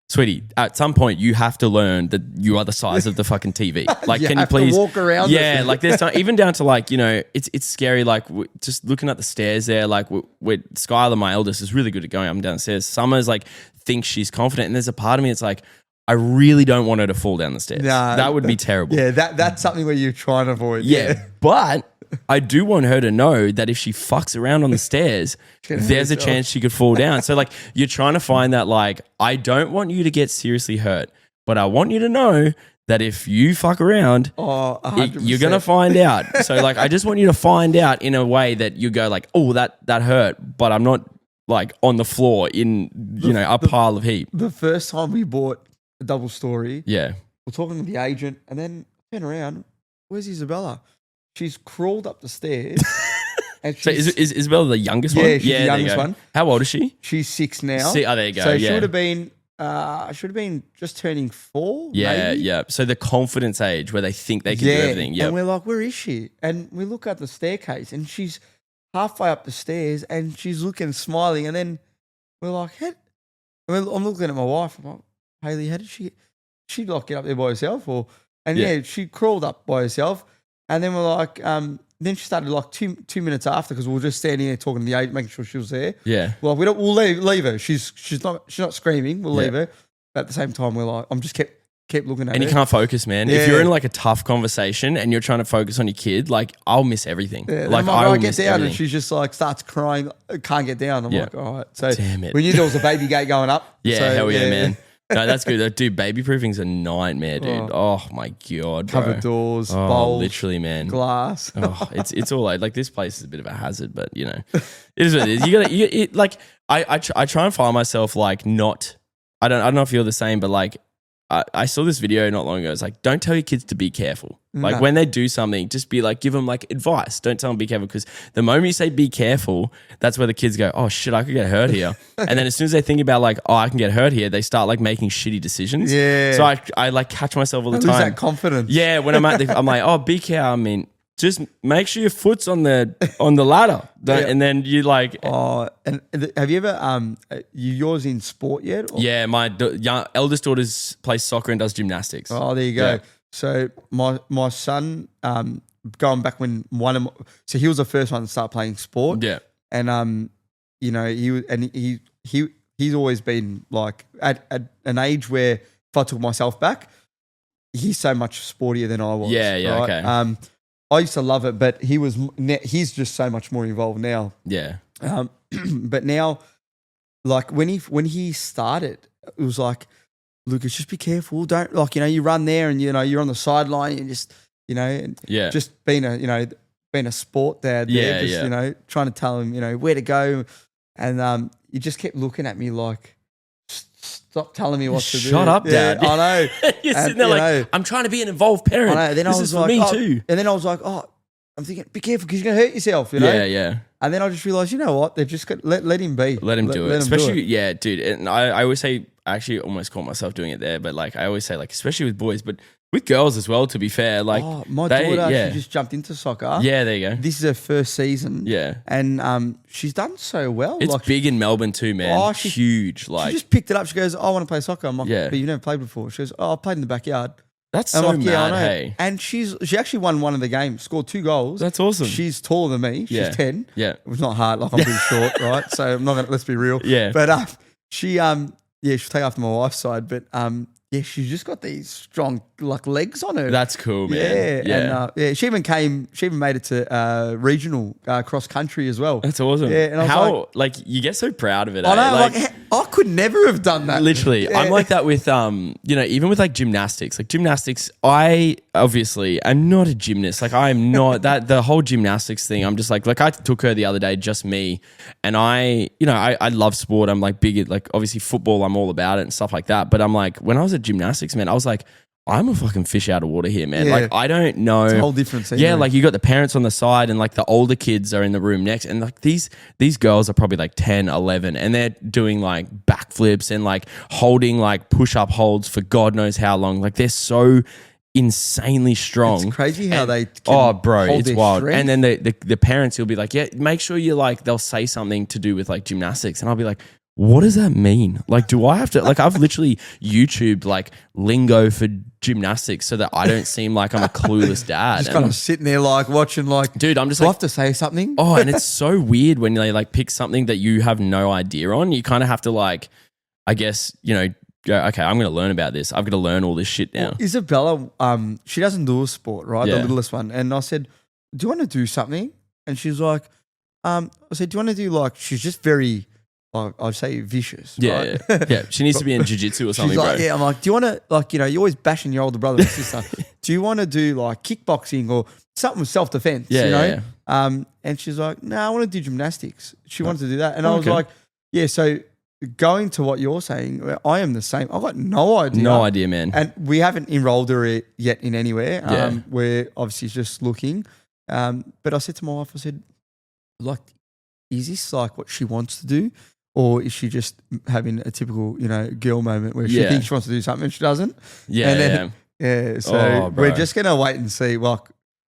sweetie, at some point you have to learn that you are the size of the fucking TV. Like, can you please walk around? Yeah, like there's even down to like, it's scary. Like just looking at the stairs there, like with Skylar, my eldest, is really good at going up and down the stairs. Summer's like thinks she's confident, and there's a part of me that's like, I really don't want her to fall down the stairs. Nah, that would be terrible. Yeah, that's something where you're trying to avoid. Yeah, but I do want her to know that if she fucks around on the stairs, there's a chance she could fall down. So like you're trying to find that like, I don't want you to get seriously hurt, but I want you to know that if you fuck around, you're going to find out. So like, I just want you to find out in a way that you go like, oh, that hurt, but I'm not like on the floor in, a pile of heap. The first time we bought a double story, we're talking to the agent and then turn around, where's Isabella? She's crawled up the stairs. And so is Isabella the youngest one? Yeah, she's the youngest one. How old is she? She's 6 now. There you go. So she would have been just turning 4. Yeah, maybe. yeah. So the confidence age where they think they can do everything. Yeah. And we're like, where is she? And we look at the staircase and she's halfway up the stairs and she's looking, smiling. And then we're like, I'm looking at my wife. I'm like, Hayley, how did she'd like get up there by herself? She crawled up by herself. And then we're like, then she started like 2 minutes after because we were just standing there talking to the agent, making sure she was there. Yeah. Well, we'll leave her. She's not screaming. We'll leave her. But at the same time, we're like, I'm just kept looking at her. And you can't focus, man. Yeah. If you're in like a tough conversation and you're trying to focus on your kid, like I'll miss everything. Yeah, like I get down and she's just like starts crying, can't get down. I'm like, all right. So damn it. We knew there was a baby gate going up. Yeah, so, hell yeah, man. No, that's good. Dude, baby proofing's a nightmare, dude. Oh my God, bro. Covered doors, bowls. Literally, man. Glass. It's all like this place is a bit of a hazard, but it is what it is. I try and find myself like not, I don't know if you're the same, but like I saw this video not long ago. It's like, don't tell your kids to be careful. Like when they do something, just be like, give them like advice. Don't tell them be careful because the moment you say be careful, that's where the kids go, oh shit, I could get hurt here. And then as soon as they think about like, oh, I can get hurt here, they start like making shitty decisions. Yeah. So I like catch myself all the time. Lose that confidence. Yeah. When I'm like, oh, be careful. I mean, just make sure your foot's on the ladder. And then you like. Oh, and have you ever yours in sport yet? Or? Yeah, my eldest daughter plays soccer and does gymnastics. Oh, there you go. Yeah. So my son, going back when so he was the first one to start playing sport. Yeah, and he's always been like at an age where if I took myself back, he's so much sportier than I was. Yeah, right? Okay. I used to love it, but he's just so much more involved now. Yeah. But now, like when he started, it was like, Lucas, just be careful. Don't you run there and you're on the sideline and just just being a sport dad there, just trying to tell him where to go, and you just kept looking at me like, stop telling me what to do. Shut up, Dad. I know. You're sitting there like, I'm trying to be an involved parent. I know. Then this is for me too. And then I was like, I'm thinking, be careful because you're going to hurt yourself, Yeah. And then I just realized, you know what? They've just got let him be. Let him do it. Especially, yeah, dude. And I always say, I actually almost caught myself doing it there, but like I always say, like, especially with boys, but with girls as well, to be fair. Like, my daughter actually just jumped into soccer. Yeah, there you go. This is her first season. Yeah. And she's done so well. It's big in Melbourne too, man. Huge. Like, she just picked it up. She goes, I want to play soccer. I'm like, yeah. But you've never played before. She goes, I played in the backyard. That's so mad, I know. hey. And she actually won one of the games, scored 2 goals. That's awesome. She's taller than me. She's 10. Yeah. It was not hard. Like, I'm pretty short, right? So I'm not going to, let's be real. Yeah. But she'll take after my wife's side. But she's just got these strong like legs on her. That's cool, man. Yeah. And she even made it to regional cross country as well. That's awesome. Yeah. And I was like you get so proud of it. I know. I could never have done that. Literally. Yeah. I'm like that with even with like gymnastics. Like gymnastics, I obviously am not a gymnast. Like I'm not that the whole gymnastics thing. I'm just like I took her the other day, just me. And I love sport. I'm like big at like obviously football, I'm all about it and stuff like that. But I'm like, when I was at gymnastics, man, I was like, I'm a fucking fish out of water here, man. Yeah. Like, I don't know. It's a whole different scene. Yeah, like you got the parents on the side and like the older kids are in the room next. And like these girls are probably like 10, 11 and they're doing like backflips and like holding like push-up holds for God knows how long. Like they're so insanely strong. It's crazy how they can it's wild. Strength. And then the parents will be like, yeah, make sure you like, they'll say something to do with like gymnastics. And I'll be like, what does that mean? Like, do I have to, like, I've literally YouTubed like lingo for gymnastics so that I don't seem like I'm a clueless dad. Just kind of sitting there like watching like, dude, I'm just do I like, have to say something? Oh, and it's so weird when they like pick something that you have no idea on. You kind of have to like, I guess, go, okay, I'm going to learn about this. I've got to learn all this shit now. Well, Isabella, she doesn't do a sport, right? Yeah. The littlest one. And I said, do you want to do something? And she's like, I said, do you want to do like, she's just very I'd say vicious. Yeah, right? yeah. She needs to be in jiu-jitsu or something, She's like, bro. yeah. I'm like, do you want to, like, you know, you're always bashing your older brother and sister. Do you want to do like kickboxing or something with self-defense? Yeah, you know? yeah. And she's like, no, I want to do gymnastics. She wanted to do that. And I was like, yeah, so going to what you're saying, I am the same. I've got no idea. No idea, man. And we haven't enrolled her yet in anywhere. Yeah. We're obviously just looking. But I said to my wife, I said, like, is this like what she wants to do? Or is she just having a typical, you know, girl moment where she thinks she wants to do something and she doesn't? Yeah, and then, so we're just going to wait and see. Like,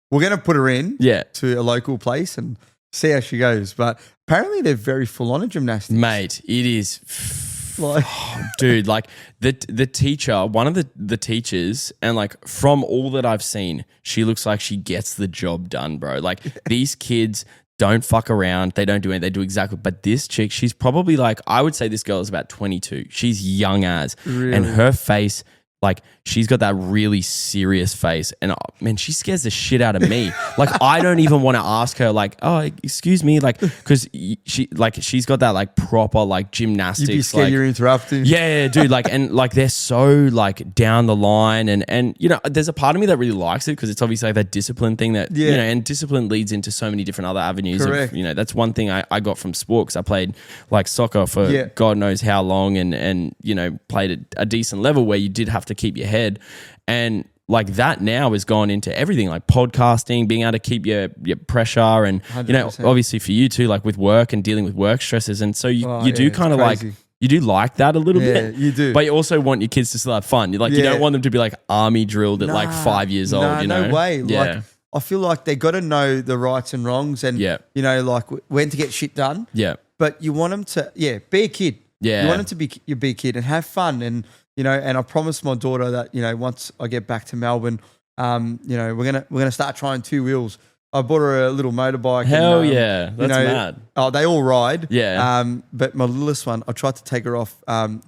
we're going to put her in to a local place and see how she goes. But apparently they're very full on in gymnastics. Mate, it is. Like, dude, like the teacher, one of the teachers, and like from all that I've seen, she looks like she gets the job done, bro. Like these kids don't fuck around. They don't do anything. They do exactly. But this chick, she's probably like, I would say this girl is about 22. She's young as. Really? And her face, like she's got that really serious face. And man, she scares the shit out of me. Like I don't even want to ask her like, oh, excuse me. Like, cause she's got that like proper like gymnastics. You'd be scared like, you're interrupting. Yeah, dude. Like, and like they're so like down the line and you know, there's a part of me that really likes it because it's obviously like that discipline thing that, you know, and discipline leads into so many different other avenues. Correct. Of, you know, that's one thing I got from sport because I played like soccer for God knows how long and you know, played at a decent level where you did have to keep your head. And like that now has gone into everything like podcasting, being able to keep your pressure and, 100%. You know, obviously for you too, like with work and dealing with work stresses. And so you do kind of like, you do like that a little bit. Yeah, you do. But you also want your kids to still have fun. You you don't want them to be like army drilled at like 5 years old, you know? No way. Yeah. Like, I feel like they got to know the rights and wrongs and, you know, like when to get shit done. Yeah. But you want them to, be a kid. Yeah. You want them to be a kid and have fun. And, you know, and I promised my daughter that, you know, once I get back to Melbourne, you know, we're gonna start trying two wheels. I bought her a little motorbike. Hell yeah. That's mad. Oh, they all ride. Yeah. But my littlest one, I tried to take her off,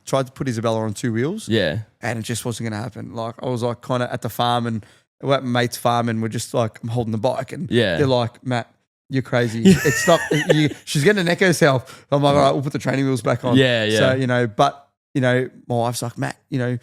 tried to put Isabella on two wheels. Yeah. And it just wasn't gonna happen. Like I was like kind of at the farm and we're at my mate's farm and we're just like, I'm holding the bike and they're like, Matt, you're crazy. It's not, she's going to neck herself. I'm like, all right, we'll put the training wheels back on. Yeah, yeah. So, you know, but, you know, my wife's like, Matt, you know,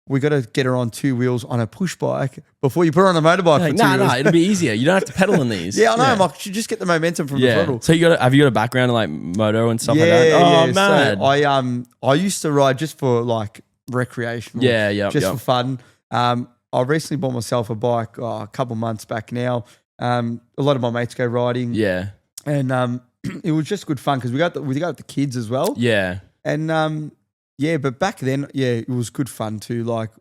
we got to get her on two wheels on a push bike before you put her on a motorbike. Like, no, it'll be easier. You don't have to pedal in these. Yeah, I know. I'm like, you just get the momentum from the throttle. So have you got a background in like moto and stuff like that? Oh, man. So I used to ride just for like recreational. For fun. I recently bought myself a bike a couple months back now. A lot of my mates go riding. Yeah. And it was just good fun because we got the kids as well. Yeah. And but back then, it was good fun too. Like,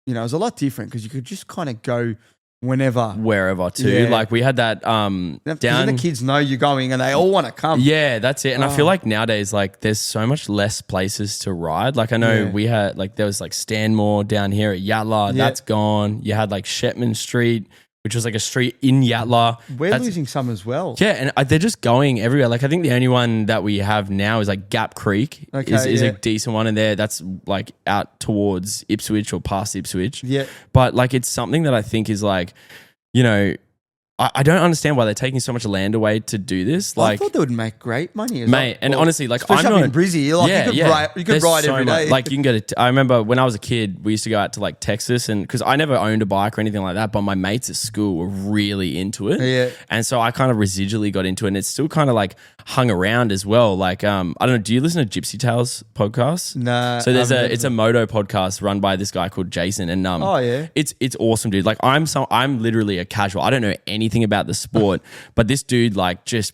you know, it was a lot different because you could just kind of go wherever too. Yeah. Like we had that down. The kids know you're going and they all want to come. Yeah, that's it. And I feel like nowadays, like there's so much less places to ride. Like I know we had like there was like Stanmore down here at Yatala. That's gone. You had like Shetman Street, which was like a street in Yatala. We're losing some as well. Yeah, and they're just going everywhere. Like I think the only one that we have now is like Gap Creek is a decent one in there. That's like out towards Ipswich or past Ipswich. Yeah. But like it's something that I think is like, you know, I don't understand why they're taking so much land away to do this. Like, I thought they would make great money, mate. And honestly, like I'm not in Brizzy. Like you could ride every day. Like you can get it. I remember when I was a kid, we used to go out to like Texas, and because I never owned a bike or anything like that, but my mates at school were really into it. Yeah. And so I kind of residually got into it, and it's still kind of like hung around as well. Like I don't know. Do you listen to Gypsy Tales podcast? Nah. So it's a moto podcast run by this guy called Jason, and it's awesome, dude. Like I'm literally a casual. I don't know anything about the sport. But this dude like just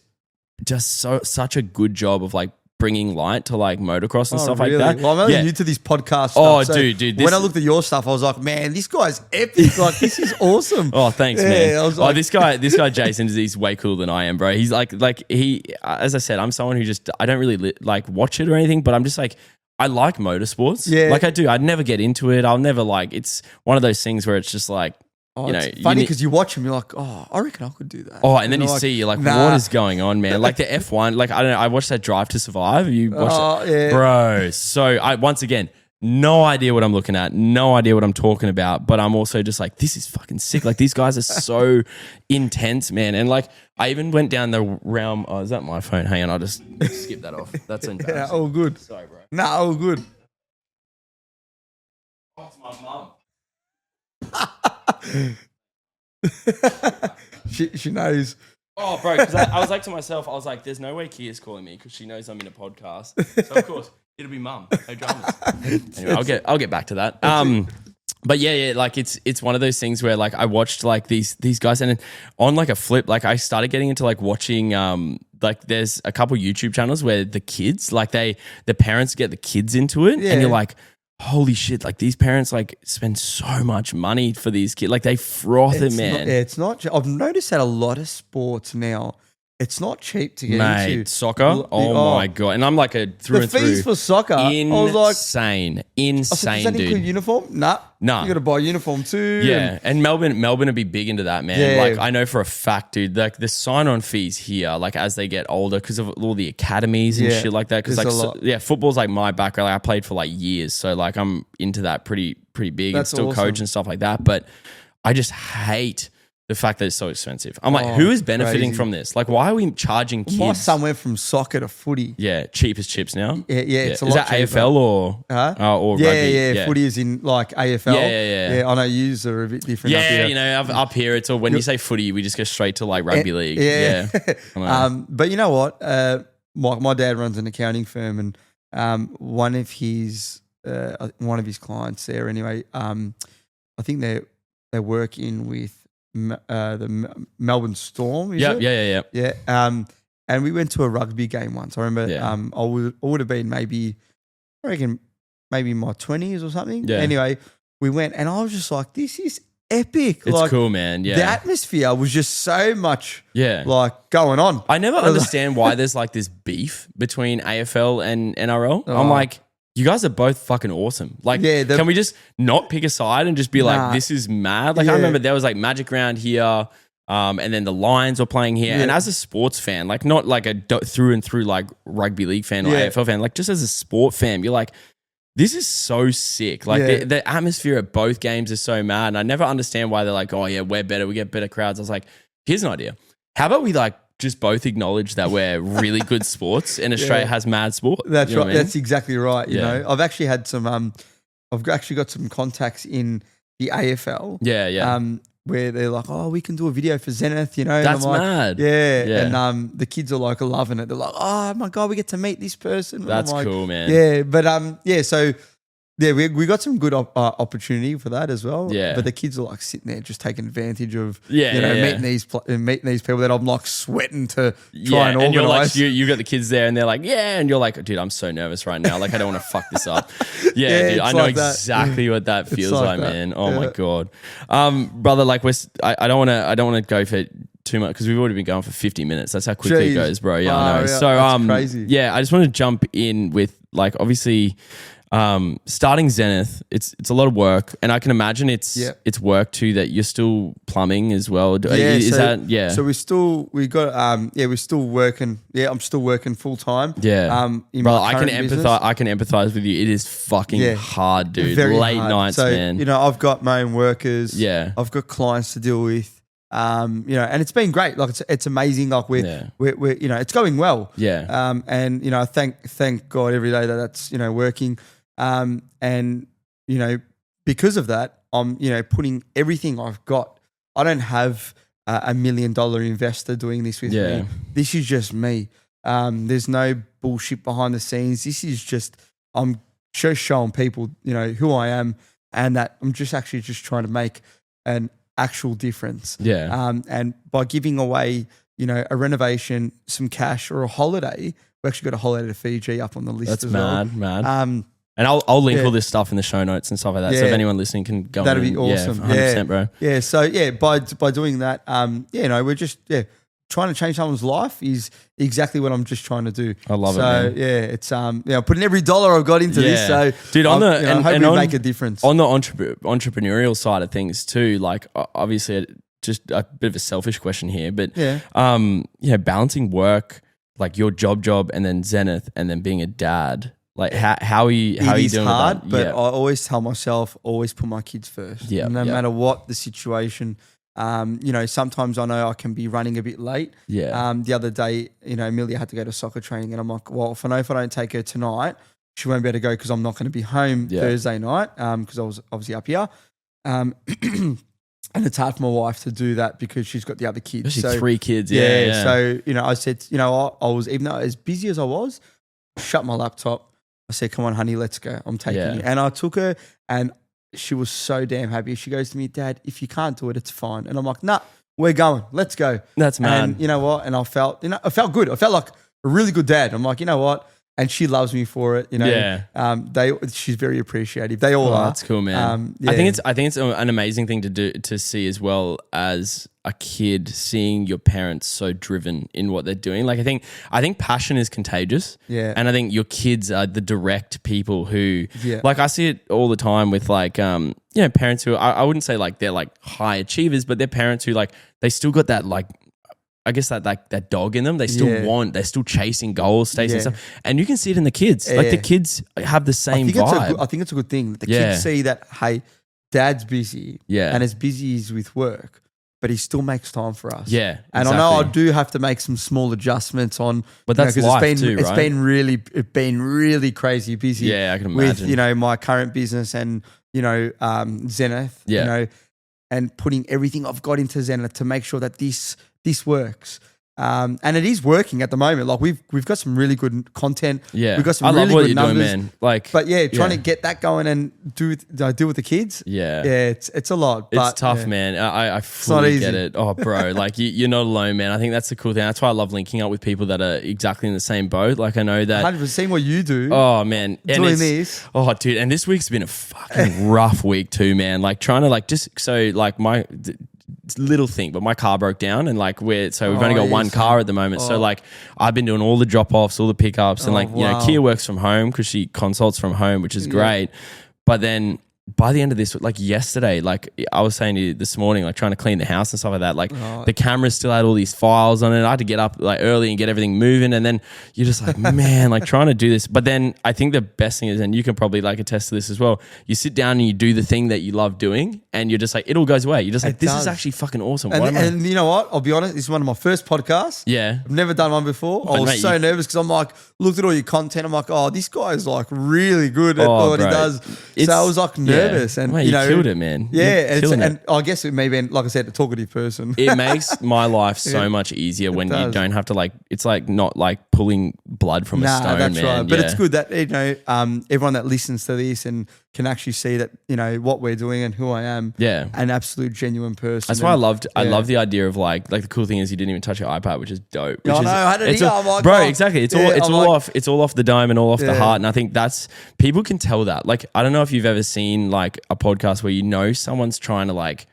such a good job of like bringing light to like motocross and stuff like that. Well, I'm only new to this podcast stuff. Oh, so dude. When I looked at your stuff, I was like, man, this guy's epic. Like, this is awesome. Oh, thanks, man. I was like, this guy Jason, he's way cooler than I am, bro. He's like he, as I said, I'm someone who just, I don't really like watch it or anything, but I'm just like, I like motorsports. Yeah. Like I do. I'd never get into it. I'll never like, it's one of those things where it's just like, you know, it's funny because you watch them, you're like, oh, I reckon I could do that. Oh, and then you're like, what is going on, man? Like the F1, like I don't know. I watched that Drive to Survive. You watched that, yeah, bro. So once again, no idea what I'm looking at, no idea what I'm talking about, but I'm also just like, this is fucking sick. Like these guys are so intense, man. And like I even went down the realm. Oh, is that my phone? Hang on, I'll just skip that off. That's embarrassing. Yeah, all good. Sorry, bro. No, all good. Oh, it's my mum. She knows. Oh, bro, because I was like to myself, I was like, there's no way Kia's calling me because she knows I'm in a podcast. So of course it'll be mum. No dramas. Anyway, I'll get back to that. But yeah, like it's one of those things where like I watched like these guys, and on like a flip, like I started getting into like watching like there's a couple YouTube channels where the kids like the parents get the kids into it, and you're like, holy shit, like these parents like spend so much money for these kids. Like they froth it, man. It's not. I've noticed that a lot of sports now, it's not cheap to get into. Soccer? Oh my God. And I'm like a through and through. The fees for soccer, insane. I was like, insane, does that include dude. uniform? Nah. You got to buy a uniform too. Yeah. And Melbourne would be big into that, man. Yeah. Like I know for a fact, dude, like the sign-on fees here, like as they get older, because of all the academies and shit like that. Because like, football's like my background. Like I played for like years. So like I'm into that pretty big. That's and still awesome. coach and stuff like that. But I just hate the fact that it's so expensive. I'm like, who is benefiting from this? Like, why are we charging kids? My son went from soccer to footy. Yeah, cheap as chips now. Yeah, it's a lot cheaper. Is that AFL or rugby? Yeah. Footy is in like AFL. Yeah. I know yous are a bit different. Yeah, up here. you know, up here it's all when you say footy, we just go straight to like rugby league. Yeah. But you know what? My dad runs an accounting firm, and one of his clients there. Anyway, I think they're working with the Melbourne Storm. Yeah. And we went to a rugby game once. I remember. I would have been maybe my 20s or something. Yeah. Anyway, we went, and I was just like, this is epic. It's like, cool, man. Yeah. The atmosphere was just so much like going on. I never understand why there's like this beef between AFL and NRL. I'm like, you guys are both fucking awesome. Like, can we just not pick a side and just be like, this is mad? Like, I remember there was like Magic Round here, and then the Lions were playing here. And as a sports fan, like not like a through and through like rugby league fan or AFL fan, like just as a sport fan, you're like, this is so sick. Like the atmosphere at both games is so mad. And I never understand why they're like, oh yeah, we're better. We get better crowds. I was like, here's an idea. How about we like just both acknowledge that we're really good sports and Australia has mad sport? That's right. I mean? That's exactly right. You know, I've actually had some, I've actually got some contacts in the AFL. Where they're like, oh, we can do a video for Zenith, you know. That's like, mad. Yeah. And the kids are like loving it. They're like, oh my God, we get to meet this person. That's like, cool, man. Yeah. But so we got some good opportunity for that as well. Yeah. But the kids are like sitting there just taking advantage of meeting these people that I'm like sweating to try and organise. You're like, you got the kids there and they're like, and you're like, dude, I'm so nervous right now. Like I don't want to fuck this up. Dude, I know like exactly what that feels like, man. Oh my God. Brother, like I don't want to go for too much because we've already been going for 50 minutes. That's how quickly it goes, bro. Yeah, I know. So crazy. Yeah, I just want to jump in with like obviously starting Zenith, it's a lot of work, and I can imagine it's work too that you're still plumbing as well. So we're still working. Yeah, I'm still working full time. Yeah, bro, I can empathize with you. It is fucking hard, dude. Very late hard. nights, so, man. You know, I've got my own workers. Yeah, I've got clients to deal with. You know, and it's been great. Like it's amazing. Like we're you know, it's going well. Yeah. And you know, thank God every day that's you know working. And you know, because of that, I'm you know putting everything I've got. I don't have a $1 million investor doing this with me. This is just me. There's no bullshit behind the scenes. This is just I'm just showing people you know who I am and that I'm just actually just trying to make an actual difference. And by giving away you know a renovation, some cash, or a holiday, we actually got a holiday to Fiji up on the list. That's as mad. And I'll link all this stuff in the show notes and stuff like that. So if anyone listening can go that'd be awesome. 100%, bro. Yeah. So by doing that, you know, we're just trying to change someone's life is exactly what I'm just trying to do. I love it. So it's putting every dollar I've got into this. So dude, make a difference on the entrepreneurial side of things too. Like obviously, just a bit of a selfish question here, but balancing work, like your job, and then Zenith, and then being a dad. Like how are you doing with that? But I always tell myself, always put my kids first. Yeah. No matter what the situation. Sometimes I know I can be running a bit late. Yeah. The other day, Amelia had to go to soccer training, and I'm like, well, if I don't take her tonight, she won't be able to go because I'm not going to be home Thursday night because I was obviously up here. And it's hard for my wife to do that because she's got the other kids. She's 3 kids. Yeah. So, I said, I was, even though as busy as I was, shut my laptop. I said, come on, honey, let's go. I'm taking you. And I took her and she was so damn happy. She goes to me, Dad, if you can't do it, it's fine. And I'm like, nah, we're going. Let's go. That's mad. And you know what? And I felt good. I felt like a really good dad. I'm like, you know what? And she loves me for it. She's very appreciative. They all are. That's cool, man. I think it's an amazing thing to see as well as a kid, seeing your parents so driven in what they're doing. Like I think passion is contagious. Yeah. And I think your kids are the direct people who, like I see it all the time with like, parents who I wouldn't say like they're like high achievers, but they're parents who like they still got that like. I guess that dog in them, they're still chasing goals, chasing stuff. And you can see it in the kids. Yeah. Like the kids have the same vibe. I think it's a good thing. The kids see that, hey, Dad's busy and as busy as with work, but he still makes time for us. Yeah, and exactly. I know I do have to make some small adjustments on, but that's life too, right? It's been really crazy busy. Yeah, I can imagine. With my current business and Zenith. And putting everything I've got into Zenith to make sure that this works. And it is working at the moment. Like we've got some really good content. Yeah. We've got some really good numbers. Doing, man. Like, but trying to get that going and do with the kids. Yeah. Yeah, it's a lot. It's tough, man. I fully get it. Oh, bro. Like you're not alone, man. I think that's the cool thing. That's why I love linking up with people that are exactly in the same boat. Like I know that 100% seeing what you do. Oh man. Doing this. Oh dude. And this week's been a fucking rough week too, man. Like trying to my little thing, but my car broke down and we've only got one car at the moment. So I've been doing all the drop-offs, all the pickups and Kia works from home because she consults from home, which is great. But then by the end of this, yesterday, I was saying to you this morning, trying to clean the house and stuff like that, the camera still had all these files on it. I had to get up early and get everything moving. And then you're just like, man, trying to do this. But then I think the best thing is, and you can probably attest to this as well, you sit down and you do the thing that you love doing and you're just it all goes away. You're just this is actually fucking awesome. And you know what? I'll be honest, this is one of my first podcasts. Yeah. I've never done one before. I was so nervous because I'm looked at all your content. I'm like, oh, this guy is really good at what he does. So I was nervous and you killed it, man. Yeah, and I guess it may be, like I said, a talkative person. It makes my life so much easier when you don't have to it's not pulling blood from a stone, that's man. Right. But it's good that everyone that listens to this and can actually see that what we're doing and who I am. Yeah, an absolute genuine person. That's why I loved. I love the idea of the cool thing is you didn't even touch your iPad, which is dope. I had it here. Bro, exactly. It's all off the dime and all off the heart, and I think that's people can tell that. I don't know if you've ever seen a podcast where someone's trying to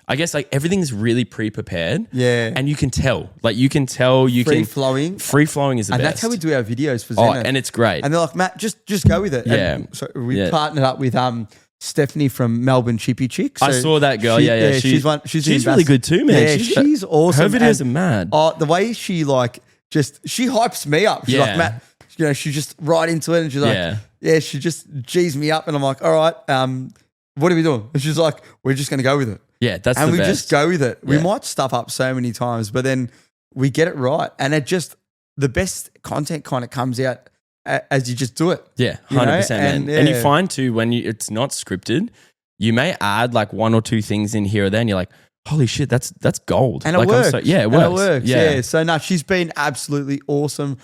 I guess everything's really pre-prepared. Yeah. And you can tell. Free flowing. Free flowing is the best. And that's how we do our videos for Zenith. And it's great. And they're like, Matt, just go with it. Yeah. And so we partnered up with Stephanie from Melbourne Chippy Chick. So I saw that girl. She's really good too, man. Yeah, she's awesome. Her videos are mad. The way she she hypes me up. She's like, Matt, she's just right into it and she's she just G's me up and I'm like, all right, what are we doing? And she's like, we're just going to go with it. Yeah, that's and the we best. just go with it. Yeah. We might stuff up so many times, but then we get it right. And the best content kind of comes out as you just do it. Yeah, 100%, man. And you find too, when it's not scripted, you may add one or two things in here or there and you're like, holy shit, that's gold. And it works. It works. Yeah. So she's been absolutely awesome.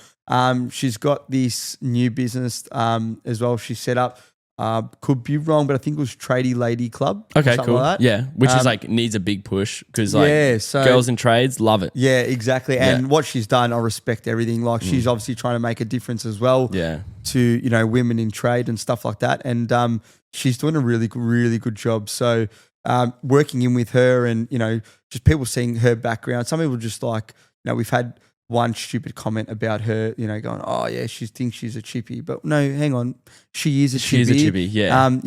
She's got this new business as well. She set up. Could be wrong, but I think it was Tradie Lady Club. Okay, cool. Like that. Yeah, which is needs a big push because girls in trades love it. Yeah, exactly. And what she's done, I respect everything. She's obviously trying to make a difference as well. Yeah. To women in trade and stuff like that, and she's doing a really, really good job. So working in with her, and just people seeing her background. Some people just we've had one stupid comment about her, going, oh yeah, she thinks she's a chippy, but no, hang on, she is a chippy. She is a chippy, yeah.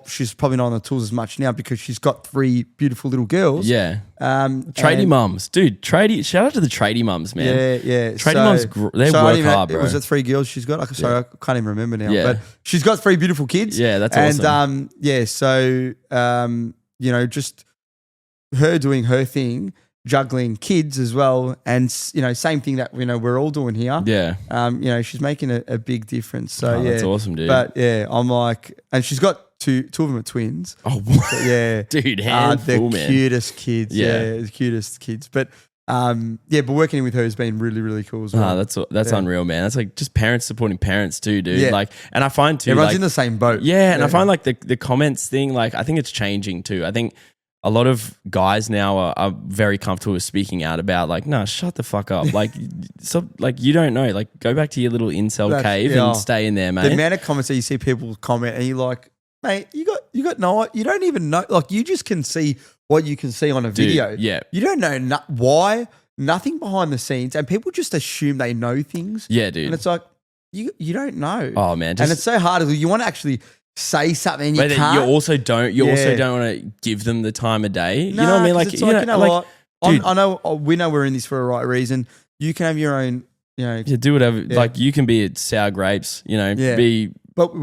She's probably not on the tools as much now because she's got 3 beautiful little girls. Yeah. Tradie mums, dude. Shout out to the tradie mums, man. Yeah. Tradie mums, they work hard, bro. Was it 3 girls she's got? Sorry, I can't even remember now. Yeah. But she's got 3 beautiful kids. Yeah, that's awesome. And just her doing her thing, juggling kids as well, and same thing that we're all doing here. Yeah. She's making a big difference. So that's awesome, dude. But yeah, I'm like, and she's got two of them are twins. Oh, what? Yeah, dude, handful, the man. cutest kids. Yeah, the cutest kids. But but working with her has been really, really cool as well. That's unreal, man. That's like just parents supporting parents too, dude. Yeah. Like, and I find too, everyone's in the same boat. Yeah, and I find like the comments thing, like I think it's changing too. I think a lot of guys now are very comfortable with speaking out about like, no, shut the fuck up. Like, you don't know. Like, go back to your little incel cave and stay in there, mate. The amount of comments that you see people comment and you're like, mate, you got no, you don't even know. Like, you just can see what you can see on a video. Yeah. You don't know why, nothing behind the scenes, and people just assume they know things. Yeah, dude. And it's like, you don't know. Oh, man. And it's so hard. You want to actually say something and you can't. You also don't want to give them the time of day. No, you know what I mean? Like, it's like, what? Dude, I know we know we're in this for a right reason. You can have your own, do whatever. Yeah. Like, you can be at sour grapes, But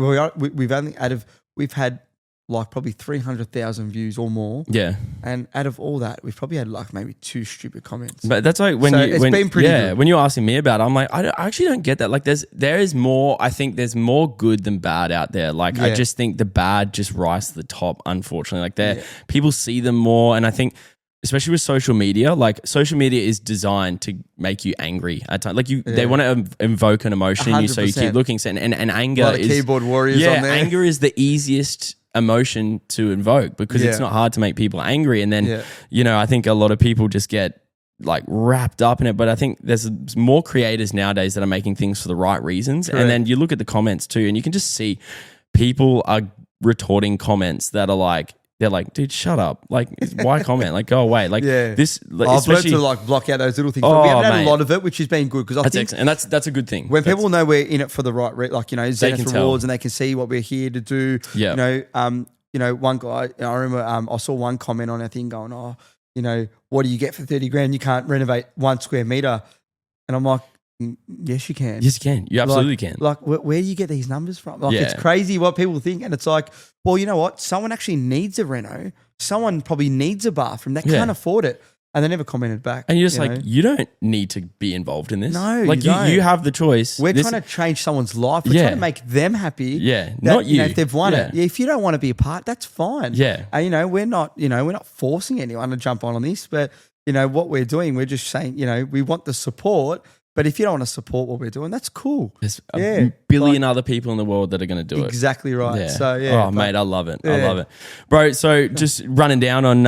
we've had like probably 300,000 views or more. Yeah. And out of all that, we've probably had like maybe 2 stupid comments. But that's like it's been pretty good. When you're asking me about it, I'm like, I actually don't get that. Like there is more, I think there's more good than bad out there. Like I just think the bad just rise to the top, unfortunately. Like people see them more, and I think especially with social media, like social media is designed to make you angry at times. Like they want to invoke an emotion in you, so you keep looking. And anger is keyboard warriors on there. Anger is the easiest emotion to invoke because it's not hard to make people angry. And then, I think a lot of people just get like wrapped up in it. But I think there's more creators nowadays that are making things for the right reasons. Correct. And then you look at the comments too, and you can just see people are retorting comments that are like, they're like, dude, shut up. Like, why comment? Like, go away. Like, this. Like, I've learned to like block out those little things. But we haven't had a lot of it, which has been good because I think excellent. And that's a good thing. When people know we're in it for the right, Zenith rewards, and they can see what we're here to do. Yeah. One guy, I remember I saw one comment on a thing going, what do you get for 30 grand? You can't renovate 1 square meter. And I'm like, yes, you can. Yes, you can. You absolutely can. Like, where do you get these numbers from? Like, it's crazy what people think. And it's like, well, you know what? Someone actually needs a reno. Someone probably needs a bathroom. They can't afford it. And they never commented back. And you're just like, you don't need to be involved in this. No, like you have the choice. We're trying to change someone's life. We're trying to make them happy. Yeah, not you. If they've won it. Yeah, if you don't want to be a part, that's fine. Yeah. We're not forcing anyone to jump on this, but what we're doing, we're just saying, we want the support. But if you don't want to support what we're doing, that's cool. There's a billion other people in the world that are going to do it. Exactly right. Yeah. So, mate, I love it. I love it. Bro, so just running down on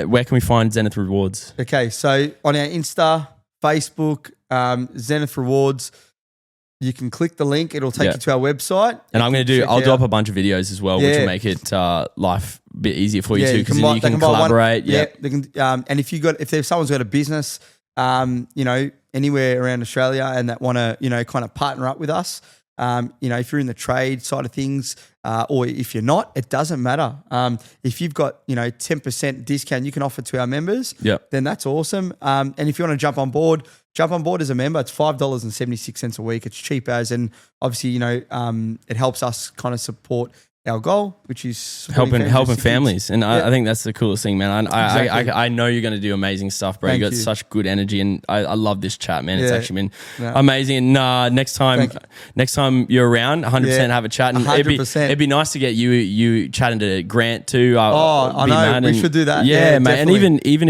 where can we find Zenith Rewards? Okay, so on our Insta, Facebook, Zenith Rewards, you can click the link. It'll take you to our website. And I'll drop a bunch of videos as well, which will make it life a bit easier for you too, because then you can collaborate. They can, and if someone's got a business, anywhere around Australia and that want to, kind of partner up with us, if you're in the trade side of things, or if you're not, it doesn't matter. If you've got, 10% discount you can offer to our members, then that's awesome. And if you want to jump on board as a member. It's $5.76 a week. It's cheap as, and obviously, it helps us kind of support our goal, which is helping families. And I think that's the coolest thing, man. I know you're going to do amazing stuff, bro. You got such good energy, and I love this chat, man. It's actually been amazing. And next time you're around, 100% have a chat. And 100%. It'd be nice to get you chatting to Grant too. I know. We should do that. Yeah, mate. Definitely. And even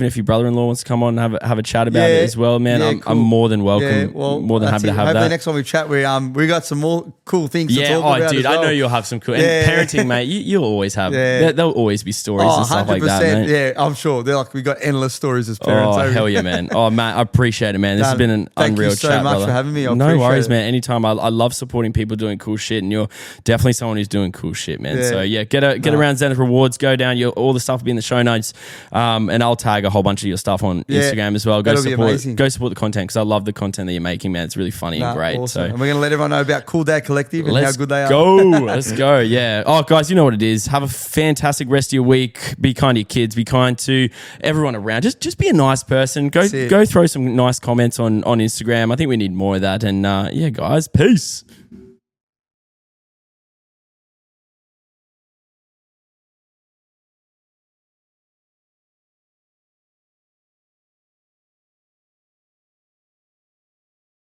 if your brother-in-law wants to come on and have a chat about it as well, man, I'm more than welcome. More than happy to have that. Hopefully next time we chat, we got some more cool things to talk about. Dude, as well. I know you'll have some cool. And parenting, mate, you'll always have, there'll always be stories and stuff like that, mate. Yeah, I'm sure. They're like, we got endless stories as parents. Oh, hell yeah, man. Oh, Matt, I appreciate it, man. This has been an unreal chat, Thank you so much brother. for having me. No worries, man. Anytime. I love supporting people doing cool shit, and you're definitely someone who's doing cool shit, man. So yeah, get around Zenith Rewards, go down. All the stuff will be in the show notes, and I'll tag a whole bunch of your stuff on Instagram as well. Go support the content, because I love the content that you're making, man. It's really funny and great. Awesome. So, and we're gonna let everyone know about CoolDadCollective and how good they are. Let's go. Yeah. Oh, guys, you know what it is. Have a fantastic rest of your week. Be kind to your kids. Be kind to everyone around. Just be a nice person. Go throw some nice comments on Instagram. I think we need more of that. And yeah, guys, peace.